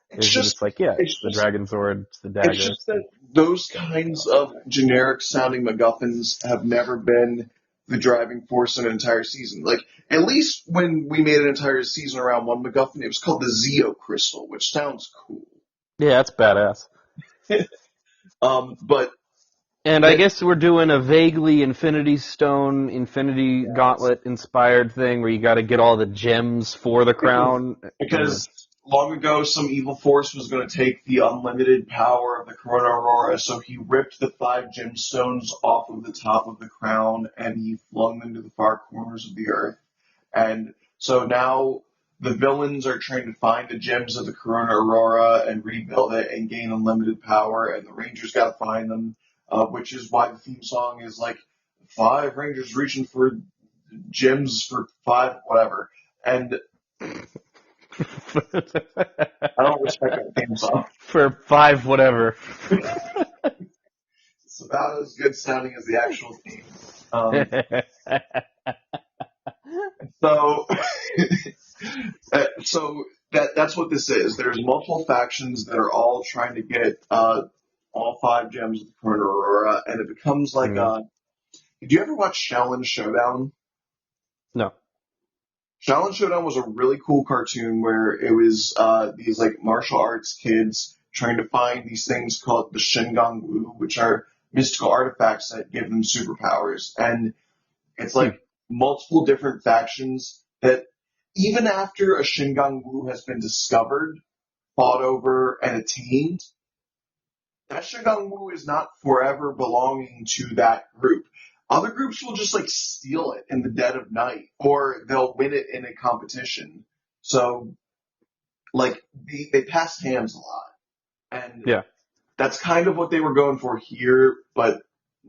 It's is just, just like, yeah, it's it's the just dragon sword, it's the It's dagger. just that those kinds of generic sounding MacGuffins have never been the driving force in an entire season. Like, at least when we made an entire season around one MacGuffin, it was called the Zeo Crystal, which sounds cool. Yeah, that's badass. But And I guess we're doing a vaguely Infinity Stone, Infinity Yes. Gauntlet inspired thing where you got to get all the gems for the crown. Because long ago, some evil force was going to take the unlimited power of the Corona Aurora, so he ripped the 5 gemstones off of the top of the crown and he flung them to the far corners of the earth. And so now the villains are trying to find the gems of the Corona Aurora and rebuild it and gain unlimited power, and the Rangers got to find them, which is why the theme song is like 5 Rangers reaching for gems for 5 whatever. And I don't respect that theme song. For 5 whatever. It's about as good sounding as the actual theme. Um, so, so that's what this is. There's multiple factions that are all trying to get all 5 gems of the Corona Aurora, and it becomes like did you ever watch Shaolin Showdown? No. Shaolin Showdown was a really cool cartoon where it was these like martial arts kids trying to find these things called the Shingon Wu, which are mystical artifacts that give them superpowers. And it's like multiple different factions that even after a Shingon Wu has been discovered, fought over, and attained, that Shingon Wu is not forever belonging to that group. Other groups will just like steal it in the dead of night, or they'll win it in a competition. So, like, they pass hands a lot, and Yeah. that's kind of what they were going for here, but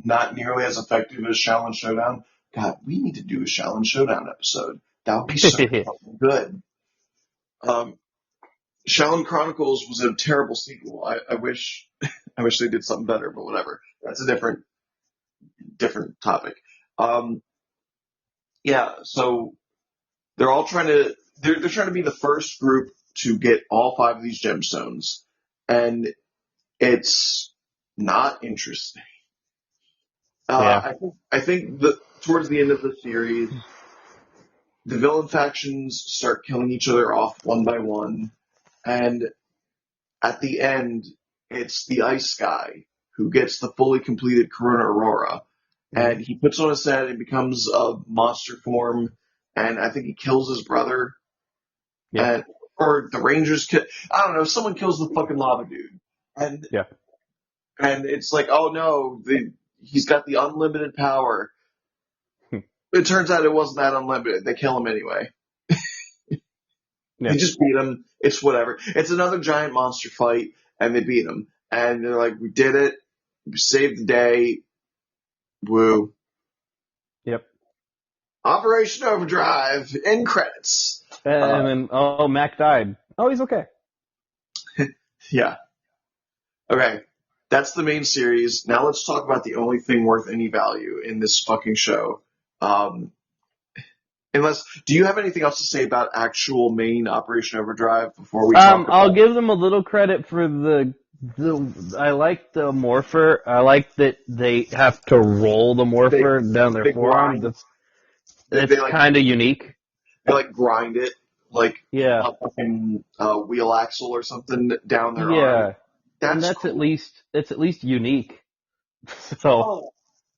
not nearly as effective as Shaolin Showdown. God, we need to do a Shaolin Showdown episode. That would be so fucking good. Shaolin Chronicles was a terrible sequel. I wish, I wish they did something better, but whatever. That's a different topic. Um, yeah, so they're all trying to they're trying to be the first group to get all 5 of these gemstones, and it's not interesting. Yeah. I think towards the end of the series, the villain factions start killing each other off one by one, and at the end, it's the Ice Guy who gets the fully completed Corona Aurora, and he puts on his head and becomes a monster form, and I think he kills his brother, Yeah. and or the Rangers kill. I don't know. Someone kills the fucking lava dude, and Yeah. and it's like, oh no, he's got the unlimited power. It turns out it wasn't that unlimited. They kill him anyway. Yeah. They just beat him. It's whatever. It's another giant monster fight, and they beat him. And they're like, we did it. We saved the day. Woo. Yep. Operation Overdrive. End credits. And then, Mac died. Oh, he's okay. Yeah. Okay. That's the main series. Now let's talk about the only thing worth any value in this fucking show. Do you have anything else to say about actual main Operation Overdrive before we talk about? I'll give them a little credit for I like the morpher. I like that they have to roll the morpher down their forearm. It's like, kind of unique. They like grind it like Yeah. a fucking wheel axle or something down their arm. That's cool. it's at least unique. So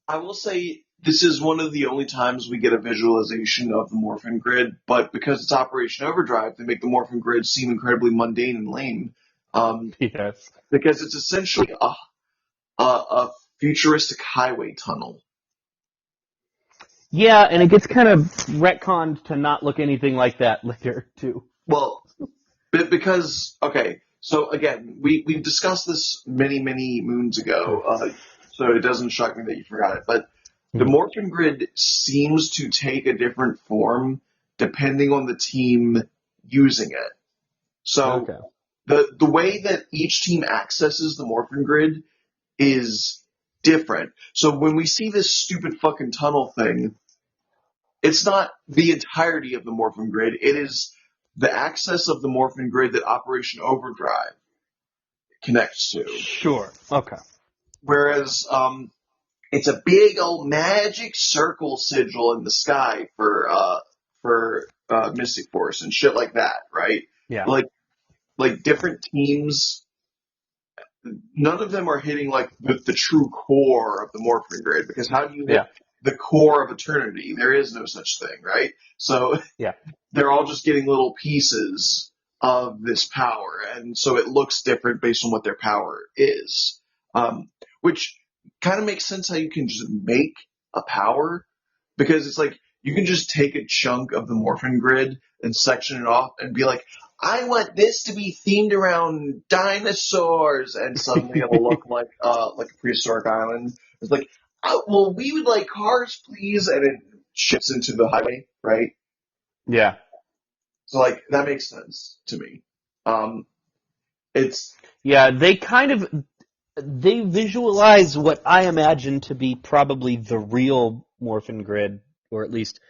I will say this is one of the only times we get a visualization of the morphin grid, but because it's Operation Overdrive, they make the morphin grid seem incredibly mundane and lame. yes. Because it's essentially a futuristic highway tunnel. Yeah, and it gets kind of retconned to not look anything like that later too. Well, because okay, so again, we've discussed this many moons ago, so it doesn't shock me that you forgot it. But the morphin grid seems to take a different form depending on the team using it. So the way that each team accesses the morphin grid is different. So when we see this stupid fucking tunnel thing, it's not the entirety of the morphin grid. It is the access of the morphin grid that Operation Overdrive connects to. Sure. Okay. Whereas it's a big old magic circle sigil in the sky for Mystic Force and shit like that, right? Yeah. Like different teams none of them are hitting like the true core of the Morphin Grid, because how do you hit Yeah. the core of eternity? There is no such thing, right? So Yeah. they're all just getting little pieces of this power, and so it looks different based on what their power is. Which kind of makes sense how you can just make a power, because it's like you can just take a chunk of the Morphin Grid and section it off and be like, I want this to be themed around dinosaurs, and suddenly it'll look like a prehistoric island. It's like, oh, well, we would like cars, please, and it shifts into the highway, right? Yeah. So like that makes sense to me. Um, it's Yeah, they visualize what I imagine to be probably the real Morphin Grid, or at least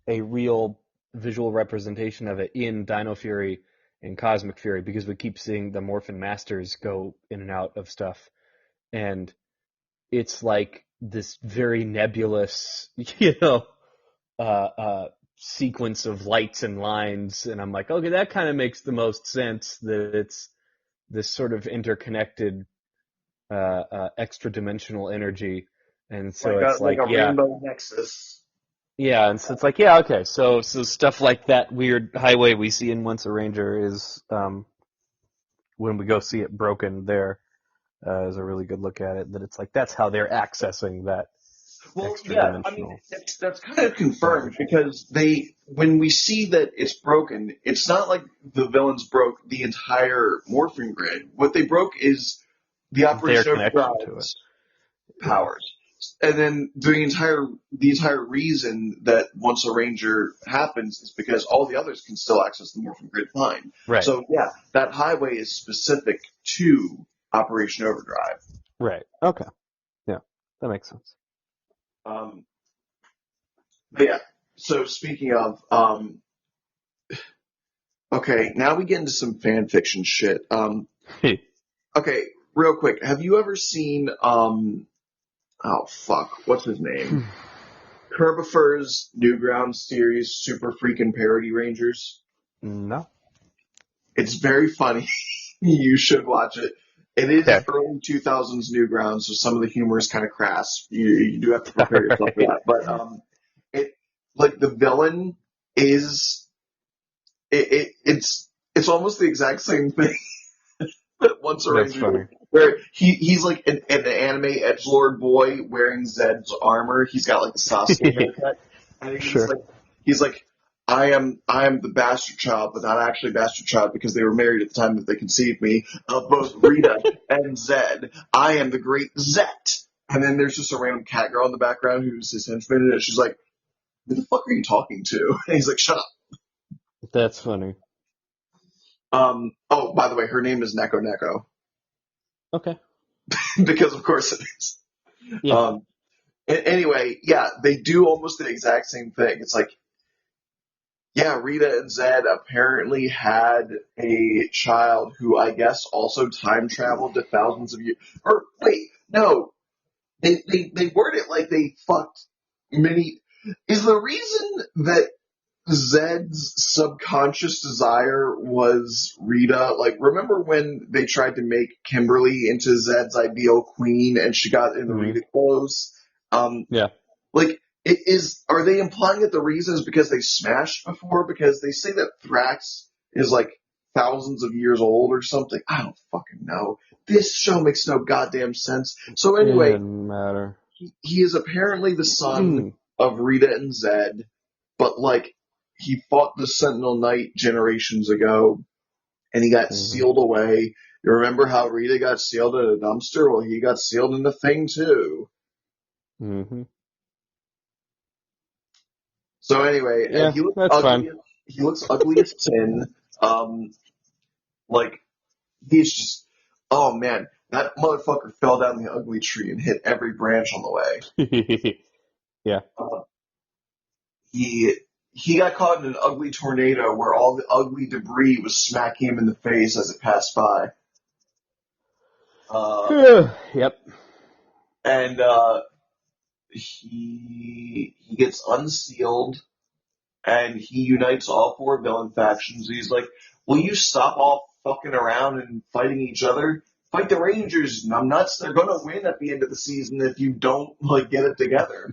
a real visual representation of it in Dino Fury and Cosmic Fury, because we keep seeing the Morphin Masters go in and out of stuff, and it's like this very nebulous, sequence of lights and lines, and I'm like, okay, that kind of makes the most sense that it's this sort of interconnected, extra dimensional energy, and so it's like like, a yeah, rainbow nexus. yeah, and so it's like, yeah, okay, so stuff like that weird highway we see in Once a Ranger is, when we go see it broken there, is a really good look at it. That it's like that's how they're accessing that Well, extra yeah, I mean dimensional that's kind of confirmed, energy. because when we see that it's broken, it's not like the villains broke the entire Morphin Grid. What they broke is the Their Operation connection to it. Overdrive's Yeah. powers. And then the entire reason that Once a Ranger happens is because all the others can still access the Morphin Grid fine. Right. So yeah, that highway is specific to Operation Overdrive. Right. Okay. Yeah. That makes sense. Um, but yeah. So speaking of, okay, now we get into some fan fiction shit. Okay, real quick, have you ever seen oh fuck, what's his name? Kerbifer's Newgrounds series, Super Freakin' Parody Rangers. No. It's very funny. You should watch it. It is Okay. early 2000s Newgrounds, so some of the humor is kind of crass. You do have to All prepare yourself for right. that. But it like the villain is it's almost the exact same thing that Once a That's Ranger, funny. where he's like an anime edgelord boy wearing Zed's armor. He's got like the Sasuke haircut, and Sure. he's like, I am the bastard child, but not actually bastard child, because they were married at the time that they conceived me, of both Rita and Zed. I am the great Zet. And then there's just a random cat girl in the background who's his henchman, and she's like, who the fuck are you talking to? And he's like, shut up. That's funny. Oh, by the way, her name is Neko Neko. Okay. Because of course it is. Yeah. Um, anyway, yeah, they do almost the exact same thing. It's like, yeah, Rita and Zed apparently had a child who I guess also time traveled to thousands of years. Or wait, no, they word it like they fucked many. Is the reason that Zed's subconscious desire was Rita? Like, remember when they tried to make Kimberly into Zed's ideal queen and she got in the Hmm. Rita clothes? Um, Yeah. like, are they implying that the reason is because they smashed before? Because they say that Thrax is like thousands of years old or something. I don't fucking know. This show makes no goddamn sense. So It anyway, doesn't matter. he is apparently the son Mm-hmm. of Rita and Zed, but like he fought the Sentinel Knight generations ago and he got sealed away. You remember how Rita got sealed in a dumpster? Well, he got sealed in the thing too. Mm-hmm. So anyway, and Yeah, that's fine. He looks ugly as sin. Um, like he's just, oh man, that motherfucker fell down the ugly tree and hit every branch on the way. Yeah. Uh, he he got caught in an ugly tornado where all the ugly debris was smacking him in the face as it passed by. Uh, Yep. and he gets unsealed and he unites all four villain factions. He's like, "Will you stop all fucking around and fighting each other? fight the Rangers, numbnuts. They're gonna win at the end of the season if you don't like get it together.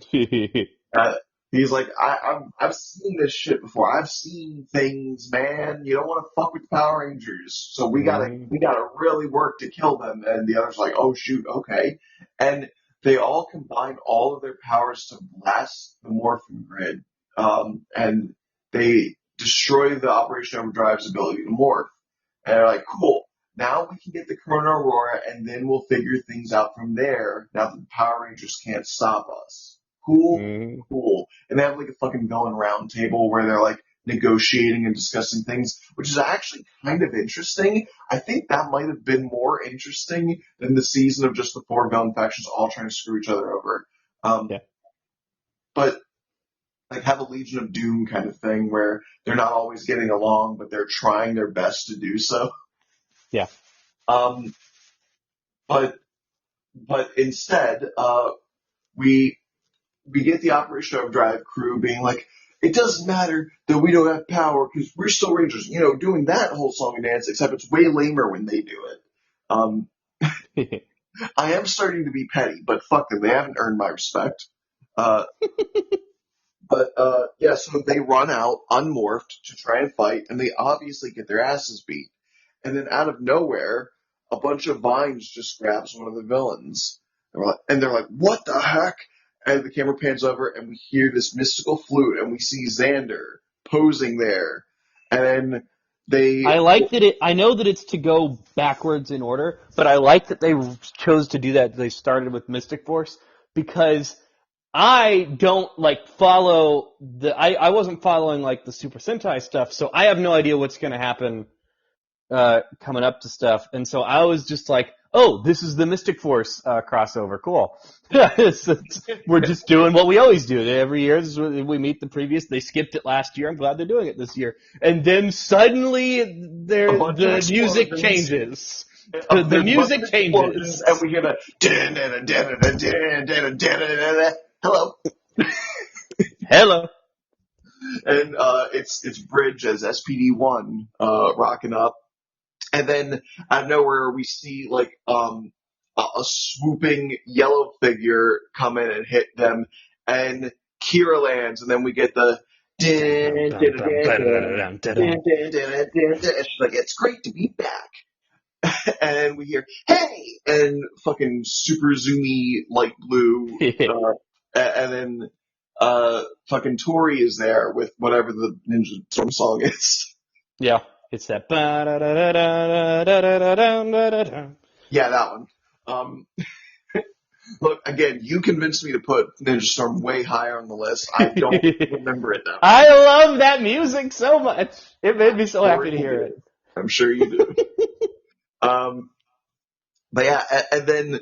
Uh, he's like, I've seen this shit before. I've seen things, man. You don't want to fuck with the Power Rangers, so Mhm. we gotta really work to kill them. And the other's like, oh shoot, okay. And they all combine all of their powers to blast the Morphin Grid, and they destroy the Operation Overdrive's ability to morph. And they're like, cool. Now we can get the Corona Aurora, and then we'll figure things out from there. Now that the Power Rangers can't stop us. Cool, Mhm. cool. And they have like a fucking villain round table where they're like negotiating and discussing things, which is actually kind of interesting. I think that might have been more interesting than the season of just the four villain factions all trying to screw each other over. Yeah. But like have a Legion of Doom kind of thing where they're not always getting along, but they're trying their best to do so. Yeah. Um, but instead, we get the Operation Overdrive crew being like, it doesn't matter that we don't have power because we're still Rangers, doing that whole song and dance, except it's way lamer when they do it. Um, I am starting to be petty, but fuck them, they haven't earned my respect. Uh, yeah, so they run out unmorphed to try and fight, and they obviously get their asses beat. And then out of nowhere, a bunch of vines just grabs one of the villains. And they're like, what the heck? And the camera pans over, and we hear this mystical flute, and we see Xander posing there. And then they. I like that it. I know that it's to go backwards in order, but I like that they chose to do that. They started with Mystic Force because I don't like follow the. I wasn't following like the Super Sentai stuff, so I have no idea what's going to happen coming up to stuff. And so I was just like, oh, this is the Mystic Force crossover. Cool. We're just doing what we always do. Every year we meet the previous. They skipped it last year. I'm glad they're doing it this year. And then suddenly A bunch of the music explosions. changes. There's The a bunch of music explosions, changes. and we hear the. Hello. Hello. And it's Bridge as SPD-1 rocking up. And then out of nowhere, we see like a swooping yellow figure come in and hit them, and Kira lands, and then we get the din, din, din, din, din, din, din, din, din. And she's like, "It's great to be back." And we hear, "Hey!" and fucking super zoomy light blue, and then fucking Tori is there with whatever the Ninja Storm song is. Yeah, it's that. Yeah, that one. Um, Look, again, you convinced me to put Ninja Storm way higher on the list. I don't remember it now. I love that music so much. It made me so happy to You hear do. it. I'm sure you do. Um, but yeah, and then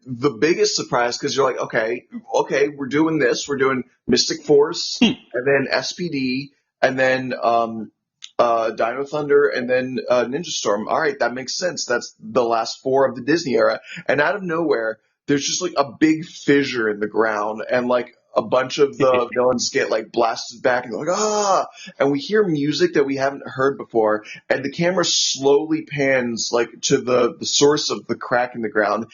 the biggest surprise because you're like, okay, we're doing this. We're doing Mystic Force, and then SPD, and then Dino Thunder, and then Ninja Storm. All right, that makes sense. That's the last four of the Disney era. And out of nowhere, there's just like a big fissure in the ground, and like a bunch of the villains get like blasted back, and they're like, ah! And we hear music that we haven't heard before, and the camera slowly pans like to the source of the crack in the ground,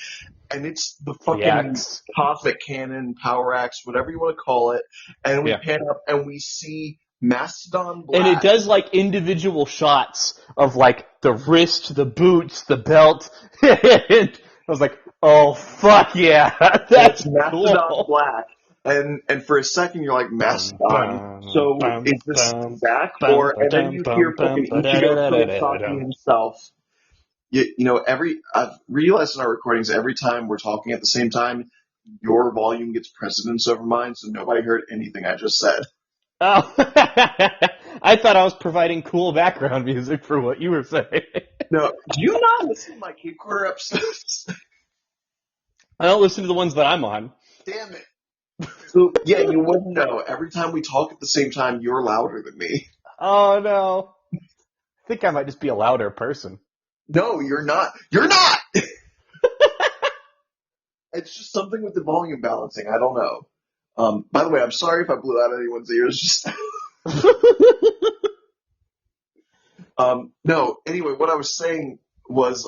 and it's the The fucking axe. cosmic cannon, power axe, whatever you want to call it. And we Yeah. pan up and we see Mastodon Black. And it does like individual shots of like the wrist, the boots, the belt. And I was like, oh fuck yeah, that's Mastodon cool. Black. And for a second you're like, Mastodon. So is this back? Or and then you hear fucking Ichigo Kurosaki himself. I've realized in our recordings every time we're talking at the same time, your volume gets precedence over mine, so nobody heard anything I just said. Oh, I thought I was providing cool background music for what you were saying. No, do you not listen to my Cape Quarter episodes? I don't listen to the ones that I'm on. Damn it. So, yeah, you wouldn't know. Every time we talk at the same time, you're louder than me. Oh no. I think I might just be a louder person. No, you're not. You're not! It's just something with the volume balancing. I don't know. By the way, I'm sorry if I blew out anyone's ears. Just no. Anyway, what I was saying was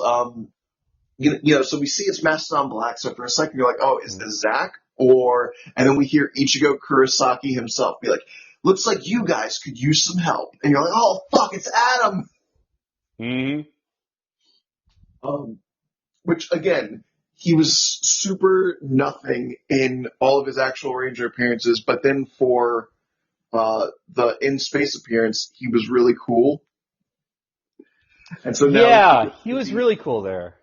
So we see it's Mastodon Black. So for a second, you're like, oh, is this Zach? And then we hear Ichigo Kurosaki himself be like, looks like you guys could use some help. And you're like, oh, fuck, it's Adam. Mm-hmm. Which, again, he was super nothing in all of his actual Ranger appearances, but then for the in-space appearance, he was really cool. And so now Yeah, he was really cool there.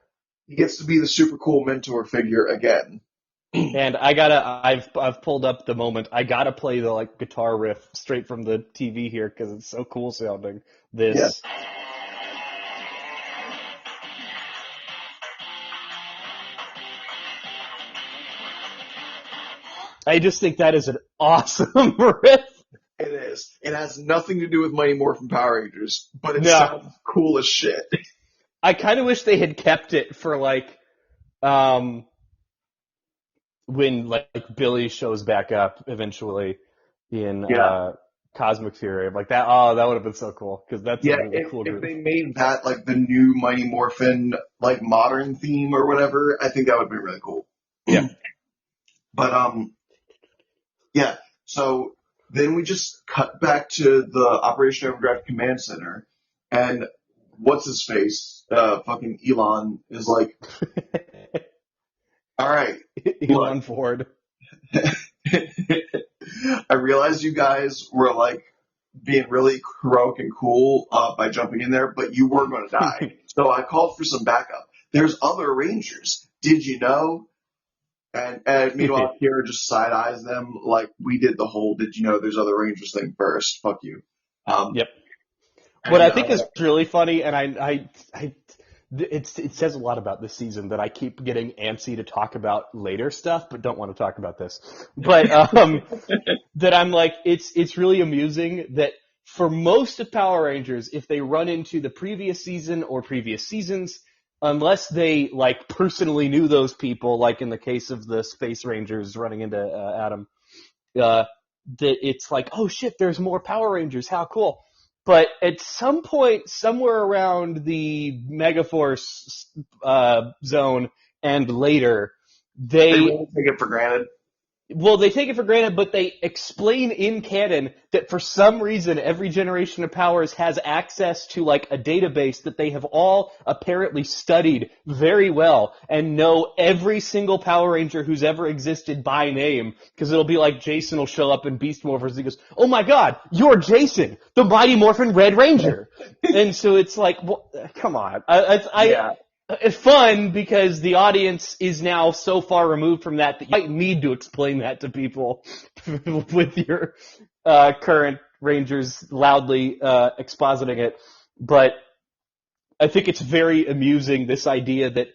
he gets to be the super cool mentor figure again. And I've pulled up the moment. I gotta play the like guitar riff straight from the TV here because it's so cool sounding. This. Yeah. I just think that is an awesome riff. It is. It has nothing to do with Mighty Morphin Power Rangers, but it sounds cool as shit. I kind of wish they had kept it for like, when like Billy shows back up eventually in Cosmic Fury. I'm like that. Oh, that would have been so cool because that's a really cool group. If they made that like the new Mighty Morphin like modern theme or whatever, I think that would be really cool. Yeah. But yeah. So then we just cut back to the Operation Overdrive Command Center, and what's his face? Fucking Elon is like, all right, Elon Ford. I realized you guys were like being really heroic and cool by jumping in there, but you were going to die. So I called for some backup. There's other Rangers. Did you know? And meanwhile, Kira just side eyes them like we did the whole "Did you know there's other Rangers" thing first. Fuck you. Yep. What I think is really funny, and it says a lot about this season that I keep getting antsy to talk about later stuff, but don't want to talk about this. But that I'm like, it's really amusing that for most of Power Rangers, if they run into the previous season or previous seasons, unless they like personally knew those people, like in the case of the Space Rangers running into Adam, that it's like, oh shit, there's more Power Rangers, how cool. But at some point, somewhere around the Megaforce zone and later, they really take it for granted. Well, they take it for granted, but they explain in canon that for some reason every generation of Powers has access to like a database that they have all apparently studied very well and know every single Power Ranger who's ever existed by name. Because it'll be like Jason will show up in Beast Morphers and he goes, "Oh my god, you're Jason, the Mighty Morphin Red Ranger." And so it's like, well, come on. It's fun because the audience is now so far removed from that you might need to explain that to people with your current Rangers loudly expositing it. But I think it's very amusing, this idea that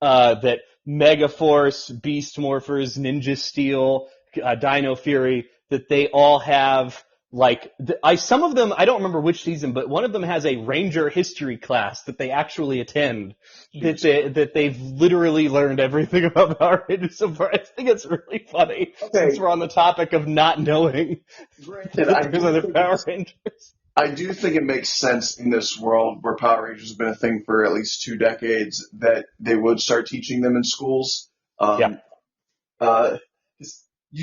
that Megaforce, Beast Morphers, Ninja Steel, Dino Fury, that they all have like some of them, I don't remember which season, but one of them has a Ranger history class that they actually attend. That they've literally learned everything about Power Rangers so far. I think it's really funny since we're on the topic of not knowing that there's other Power Rangers. I do think it makes sense in this world where Power Rangers have been a thing for at least 2 decades that they would start teaching them in schools. You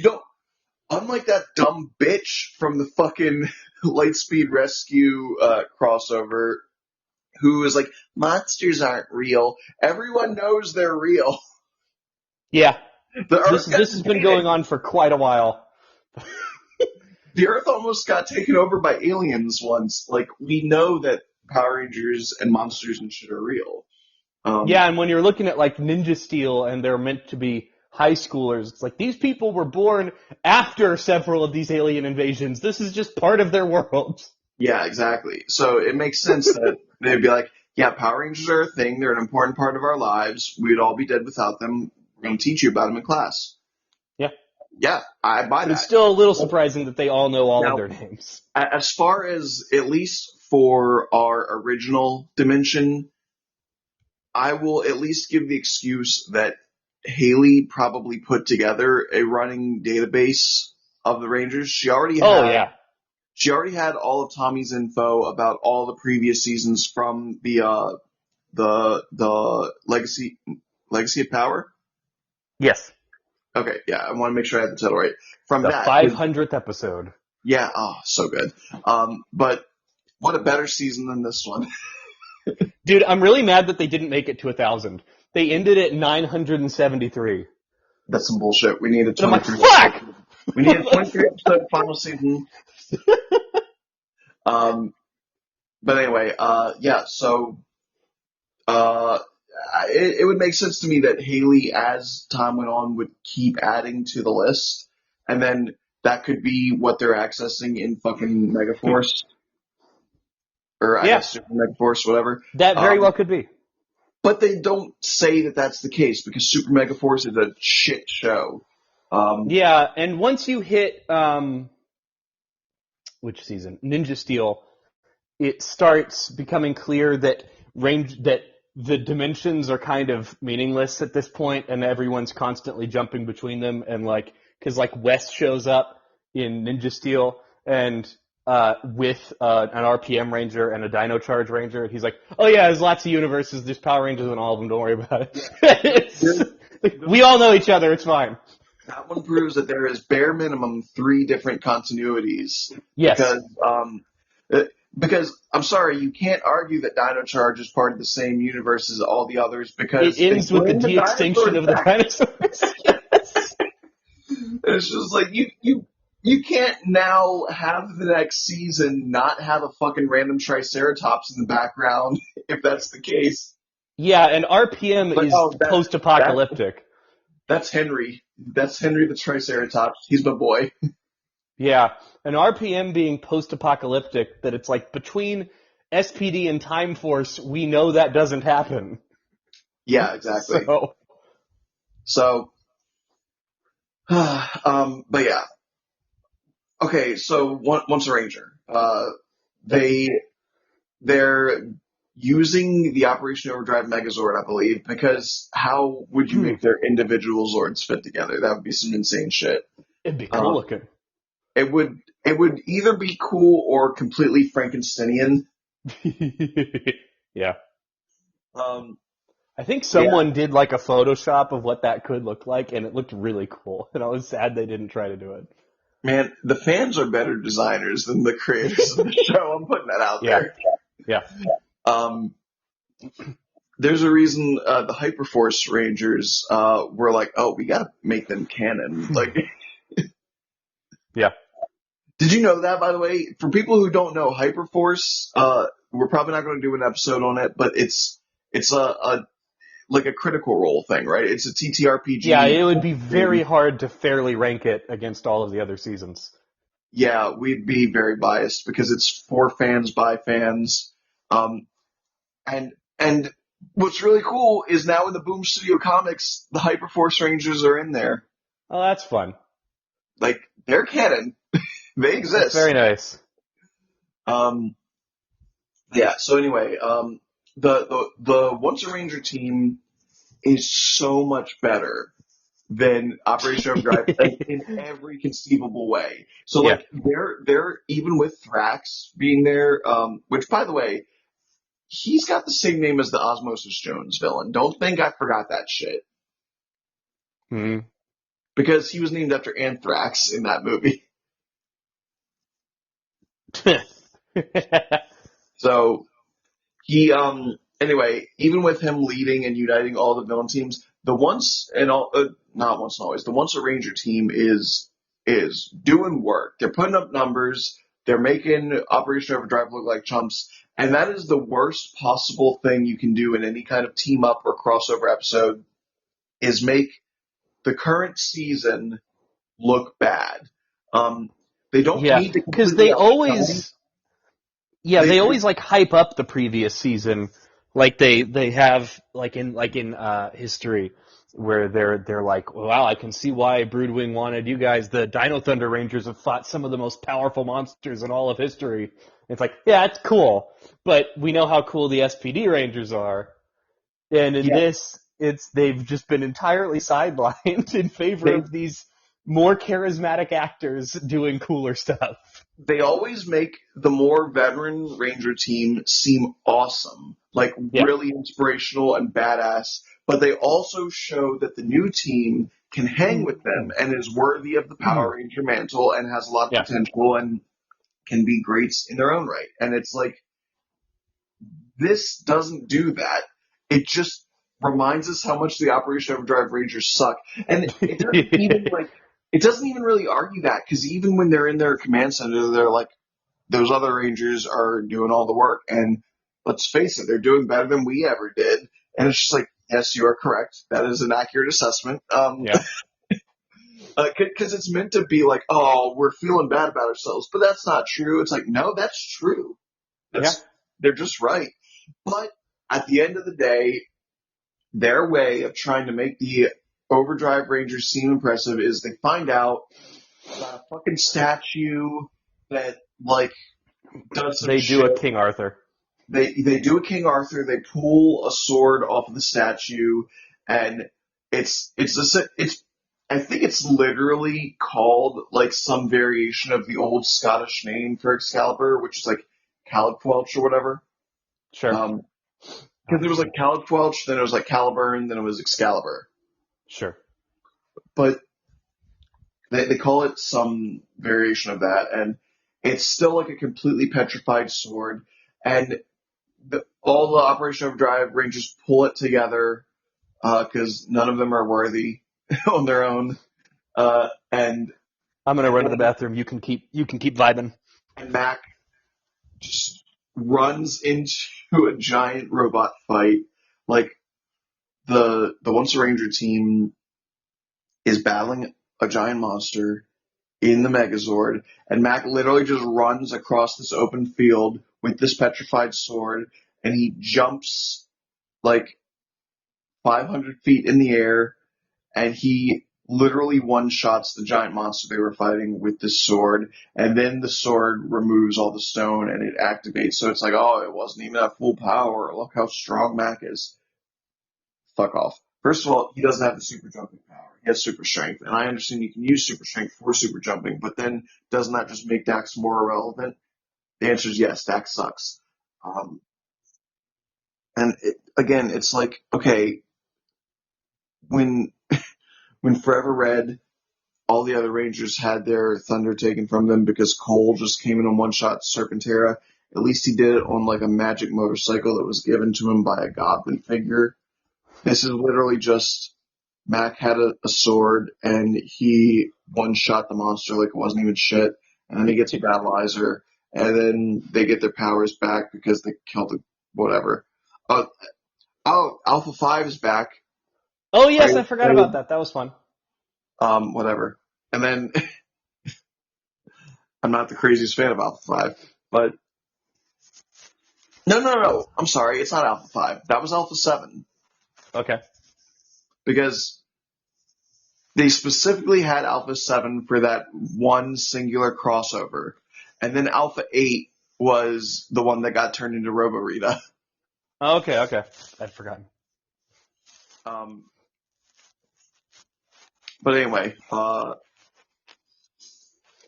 don't. Unlike that dumb bitch from the fucking Lightspeed Rescue crossover, who is like, monsters aren't real. Everyone knows they're real. Yeah. This has been going on for quite a while. The Earth almost got taken over by aliens once. Like, we know that Power Rangers and monsters and shit are real. And when you're looking at like Ninja Steel and they're meant to be high schoolers, it's like these people were born after several of these alien invasions. This is just part of their world. Yeah, exactly. So it makes sense that they'd be like, yeah, Power Rangers are a thing. They're an important part of our lives. We'd all be dead without them. We're going to teach you about them in class. Yeah. Yeah, I buy that. It's still a little surprising that they all know all of their names. As far as, at least for our original dimension, I will at least give the excuse that Haley probably put together a running database of the Rangers. She already had all of Tommy's info about all the previous seasons from the the Legacy of Power. Yes. Okay, yeah, I want to make sure I have the title right. From The that, 500th episode. yeah, oh, so good. But what a better season than this one. Dude, I'm really mad that they didn't make it to 1,000. They ended at 973. That's some bullshit. We need a And I'm like, 23. fuck! We need a 23 episode final season. But anyway, yeah. So, uh, it would make sense to me that Haley, as time went on, would keep adding to the list, and then that could be what they're accessing in fucking Megaforce, or I Yeah, guess Super Megaforce, whatever. that very well could be. But they don't say that that's the case because Super Megaforce is a shit show. Yeah, and once you hit, which season? Ninja Steel, it starts becoming clear that that the dimensions are kind of meaningless at this point, and everyone's constantly jumping between them, and because West shows up in Ninja Steel and with an RPM Ranger and a Dino Charge Ranger, and he's like, "Oh yeah, there's lots of universes, there's Power Rangers in all of them. Don't worry about it. We all know each other. It's fine." That one proves that there is bare minimum 3 different continuities. Yes. Because I'm sorry, you can't argue that Dino Charge is part of the same universe as all the others because It ends with the de-extinction of the dinosaurs. Yes. It's just like you can't now have the next season not have a fucking random Triceratops in the background if that's the case. Yeah, and RPM But, is post-apocalyptic. That's Henry. That's Henry the Triceratops. He's my boy. Yeah, and RPM being post-apocalyptic, that it's like between SPD and Time Force, we know that doesn't happen. Yeah, exactly. So, but yeah. Okay, so once a Ranger, they're using the Operation Overdrive Megazord, I believe, because how would you make their individual Zords fit together? That would be some insane shit. It'd be cool looking. It would either be cool or completely Frankensteinian. Yeah. I think someone did a Photoshop of what that could look like, and it looked really cool. And I was sad they didn't try to do it. Man, the fans are better designers than the creators of the show. I'm putting that out there. Yeah. There's a reason the Hyperforce Rangers were like, oh, we gotta make them canon. Yeah. Did you know that, by the way? For people who don't know, Hyperforce, we're probably not going to do an episode on it, but it's a Critical Role thing, right? It's a TTRPG. Yeah, it would be very hard to fairly rank it against all of the other seasons. Yeah, we'd be very biased because it's for fans by fans. And what's really cool is now in the Boom Studio comics, the Hyperforce Rangers are in there. Oh, that's fun. They're canon. They exist. That's very nice. Yeah, so anyway, the Once a Ranger team is so much better than Operation Overdrive in every conceivable way. So they're even with Thrax being there, which by the way, he's got the same name as the Osmosis Jones villain. Don't think I forgot that shit. Hmm. Because he was named after Anthrax in that movie. So he anyway, even with him leading and uniting all the villain teams, the Once and all not Once and Always, the Once a Ranger team is doing work. They're putting up numbers, they're making Operation Overdrive look like chumps, and that is the worst possible thing you can do in any kind of team up or crossover episode is make the current season look bad. They don't need to, because they always hype up the previous season, like they have in history, where they're like, wow, I can see why Broodwing wanted you guys. The Dino Thunder Rangers have fought some of the most powerful monsters in all of history. And it's like, yeah, it's cool, but we know how cool the SPD Rangers are, and in this, they've just been entirely sidelined in favor of these more charismatic actors doing cooler stuff. They always make the more veteran Ranger team seem awesome, like really inspirational and badass, but they also show that the new team can hang with them and is worthy of the Power Ranger mantle and has a lot of potential and can be greats in their own right. And it's like, this doesn't do that. It just reminds us how much the Operation Overdrive Rangers suck. And it doesn't even really argue that, because even when they're in their command center, they're like, those other Rangers are doing all the work. And let's face it, they're doing better than we ever did. And it's just like, yes, you are correct. That is an accurate assessment. Because it's meant to be like, oh, we're feeling bad about ourselves. But that's not true. It's like, no, that's true. They're just right. But at the end of the day, their way of trying to make the Overdrive Rangers seem impressive is they find out about a fucking statue that, like, does some shit. They do a King Arthur. They do a King Arthur. They pull a sword off of the statue, and I think it's literally called, like, some variation of the old Scottish name for Excalibur, which is like Calipwelch or whatever. Sure. Because it was like Calipwelch, then it was like Caliburn, then it was Excalibur. Sure. But they call it some variation of that, and it's still like a completely petrified sword, and all the Operation Overdrive Rangers pull it together, because none of them are worthy on their own. And I'm gonna run to the bathroom. You can keep vibing. And Mac just runs into a giant robot fight. Like, the Once a Ranger team is battling a giant monster in the Megazord, and Mac literally just runs across this open field with this petrified sword, and he jumps like 500 feet in the air, and he literally one-shots the giant monster they were fighting with this sword, and then the sword removes all the stone and it activates. So it's like, oh, it wasn't even at full power. Look how strong Mac is. Fuck off. First of all, he doesn't have the super jumping power. He has super strength, and I understand you can use super strength for super jumping, but then doesn't that just make Dax more irrelevant? The answer is yes, Dax sucks. Again, it's like, okay, when Forever Red, all the other Rangers had their thunder taken from them because Cole just came in and one-shot Serpentera. At least he did it on like a magic motorcycle that was given to him by a goblin figure. This is literally just Mac had a sword and he one-shot the monster like it wasn't even shit. And then he gets a battleizer, and then they get their powers back because they killed the whatever. Alpha 5 is back. Oh, yes, I forgot about that. That was fun. Whatever. And then, I'm not the craziest fan of Alpha 5, but... No. I'm sorry, it's not Alpha 5. That was Alpha 7. Okay. Because they specifically had Alpha 7 for that one singular crossover. And then Alpha 8 was the one that got turned into Robo-Rita. Oh, okay. I'd forgotten. But anyway,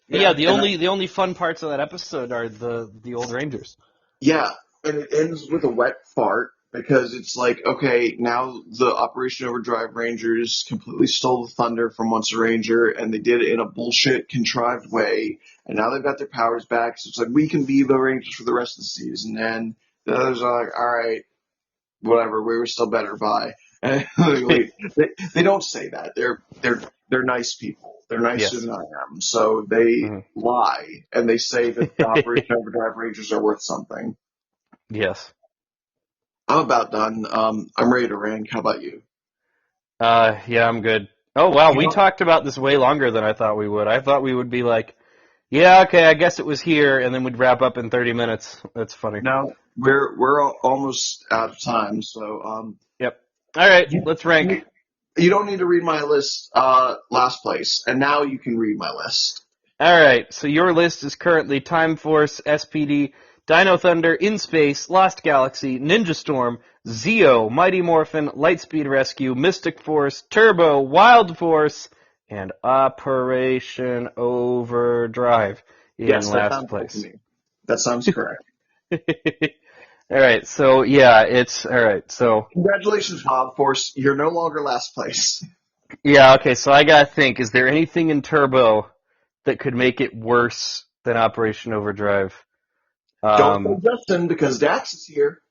the only fun parts of that episode are the old Rangers. Yeah, and it ends with a wet fart because it's like, okay, now the Operation Overdrive Rangers completely stole the thunder from Once a Ranger, and they did it in a bullshit contrived way, and now they've got their powers back, so it's like, we can be the Rangers for the rest of the season, and the others are like, alright, whatever, we were still better, bye. And they don't say that. They're nice people. They're nicer than I am. So they lie, and they say that the Operation Overdrive Rangers are worth something. Yes. I'm about done. I'm ready to rank. How about you? Yeah, I'm good. Oh, wow, we talked about this way longer than I thought we would. I thought we would be like, yeah, okay, I guess it was here, and then we'd wrap up in 30 minutes. That's funny. No, we're almost out of time, so Yep. All right, let's rank. You don't need to read my list. Last place, and now you can read my list. All right, so your list is currently Time Force, SPD, Dino Thunder, In Space, Lost Galaxy, Ninja Storm, Zeo, Mighty Morphin, Lightspeed Rescue, Mystic Force, Turbo, Wild Force, and Operation Overdrive in Yes, that last sounds right to place. me. That sounds correct. All right, so yeah, it's all right. So Congratulations, Wild Force. You're no longer last place. yeah, okay. So I gotta think: is there anything in Turbo that could make it worse than Operation Overdrive? Don't say Um, Justin because Dax is here.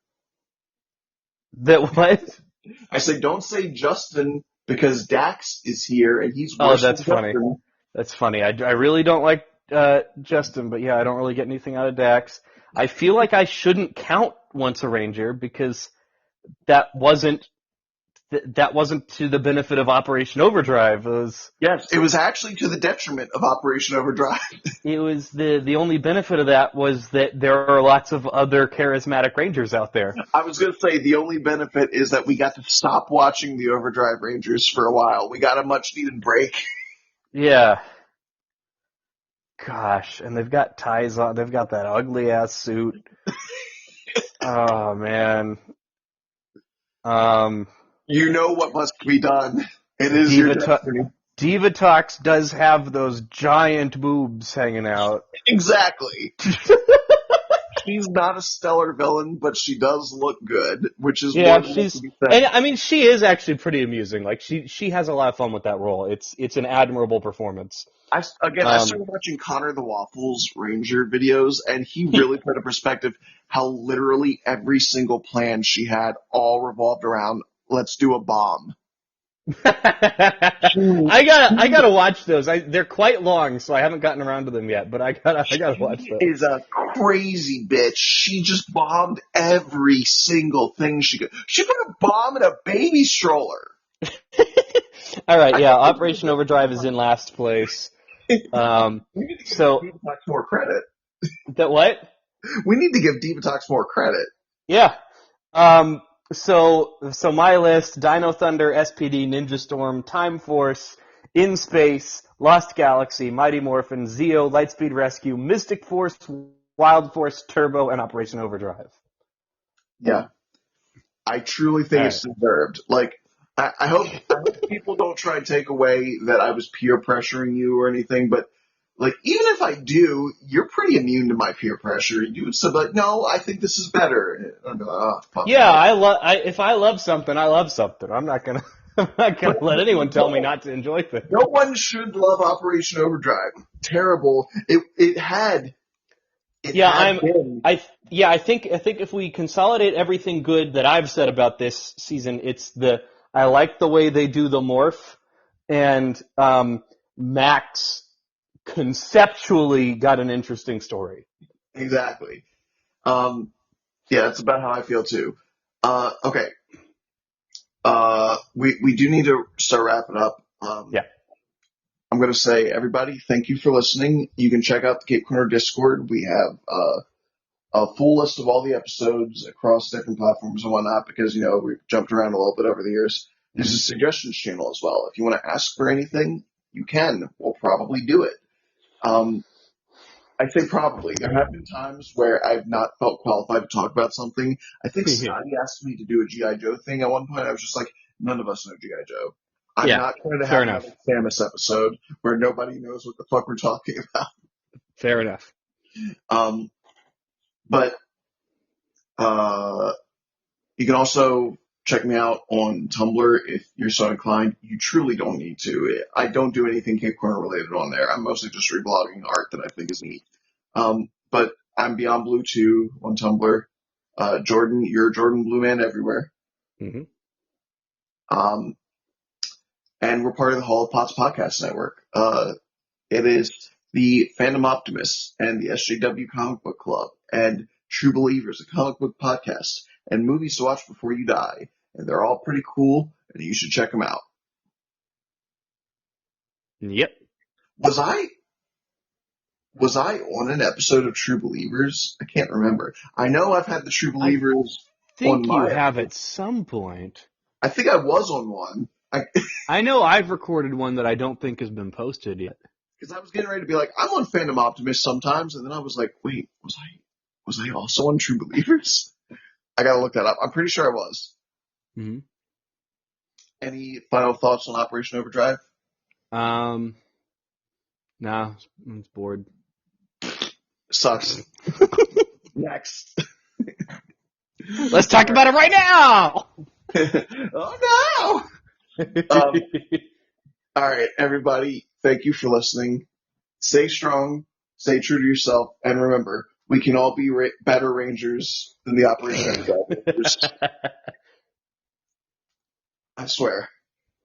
that what? I say don't say Justin because Dax is here and he's Oh, worse that's than funny. Justin. That's funny. I really don't like Justin, but yeah, I don't really get anything out of Dax. I feel like I shouldn't count Once a Ranger because that wasn't that wasn't to the benefit of Operation Overdrive. Yes, it was actually to the detriment of Operation Overdrive. It was the only benefit of that was that there are lots of other charismatic Rangers out there. I was going to say the only benefit is that we got to stop watching the Overdrive Rangers for a while. We got a much needed break. Yeah. Gosh, and they've got ties on. They've got that ugly ass suit. Oh man. Um, You know what must be done. It is your Diva destiny. Divatox does have those giant boobs hanging out. Exactly. She's not a stellar villain, but she does look good, which is more Yeah, than what can be and said. I mean she is actually pretty amusing. Like she has a lot of fun with that role. It's an admirable performance. I Um, started watching Connor the Waffles Ranger videos, and he really put in perspective how literally every single plan she had all revolved around, let's do a bomb. She, I gotta watch those. They're quite long, so I haven't gotten around to them yet. But I gotta watch she is those. a crazy bitch. She just bombed every single thing she could. She put a bomb in a baby stroller. All right, I yeah. can't believe Operation it. Overdrive is in last place. We need to give So Divatox more credit. that what? We need to give Divatox more credit. Yeah. Um, so my list: Dino Thunder, SPD, Ninja Storm, Time Force, In Space, Lost Galaxy, Mighty Morphin, Zeo, Lightspeed Rescue, Mystic Force, Wild Force, Turbo, and Operation Overdrive. Yeah, I truly All think right. it's deserved. Like, I hope people don't try and take away that I was peer pressuring you or anything, but like, even if I do, you're pretty immune to my peer pressure. You would say like, no, I think this is better. And I'd be like, oh, fuck Yeah, no. if I love something, I love something. I'm not gonna I'm not gonna But let anyone tell me no, not to enjoy things. no one should love Operation Overdrive. Terrible. It Yeah, had been. I think if we consolidate everything good that I've said about this season, it's the I like the way they do the morph, and Max conceptually got an interesting story. Exactly. Um, yeah, that's about how I feel too. Okay. We do need to start wrapping up. Yeah. I'm going to say, everybody, thank you for listening. You can check out the Cape Corner Discord. We have a full list of all the episodes across different platforms and whatnot because, we've jumped around a little bit over the years. There's a Hmm. suggestions channel as well. If you want to ask for anything, you can. We'll probably do it. Um, I say probably. There have been times where I've not felt qualified to talk about something. I think Scotty asked me to do a G.I. Joe thing at one point. I was just like, none of us know G.I. Joe. I'm Yeah. not going to Fair have another enough. Samus episode where nobody knows what the fuck we're talking about. Fair enough. Um, but uh, you can also check me out on Tumblr if you're so inclined. You truly don't need to. I don't do anything Cape Corner related on there. I'm mostly just reblogging art that I think is neat. But I'm Beyond Blue 2 on Tumblr. Jordan, you're Jordan Blue Man everywhere. Hmm. Um, and we're part of the Hall of Pots Podcast Network. It is the Fandom Optimists and the SJW Comic Book Club and True Believers, a comic book podcast, and movies to watch before you die. And they're all pretty cool, and you should check them out. Yep. Was I was I on an episode of True Believers? I can't remember. I know I've had the True I Believers on think you my. have at some point. I think I was on one. I know I've recorded one that I don't think has been posted yet. Because I was getting ready to be like, I'm on Fandom Optimist sometimes, and then I was like, wait, was I also on True Believers? I gotta look that up. I'm pretty sure I was. Hmm. Any final thoughts on Operation Overdrive? Nah, I'm bored. Sucks. Next. Let's talk about it right now! Oh no! All right, everybody, thank you for listening. Stay strong, stay true to yourself, and remember, we can all be better Rangers than the Operation Overdrive Rangers. I swear.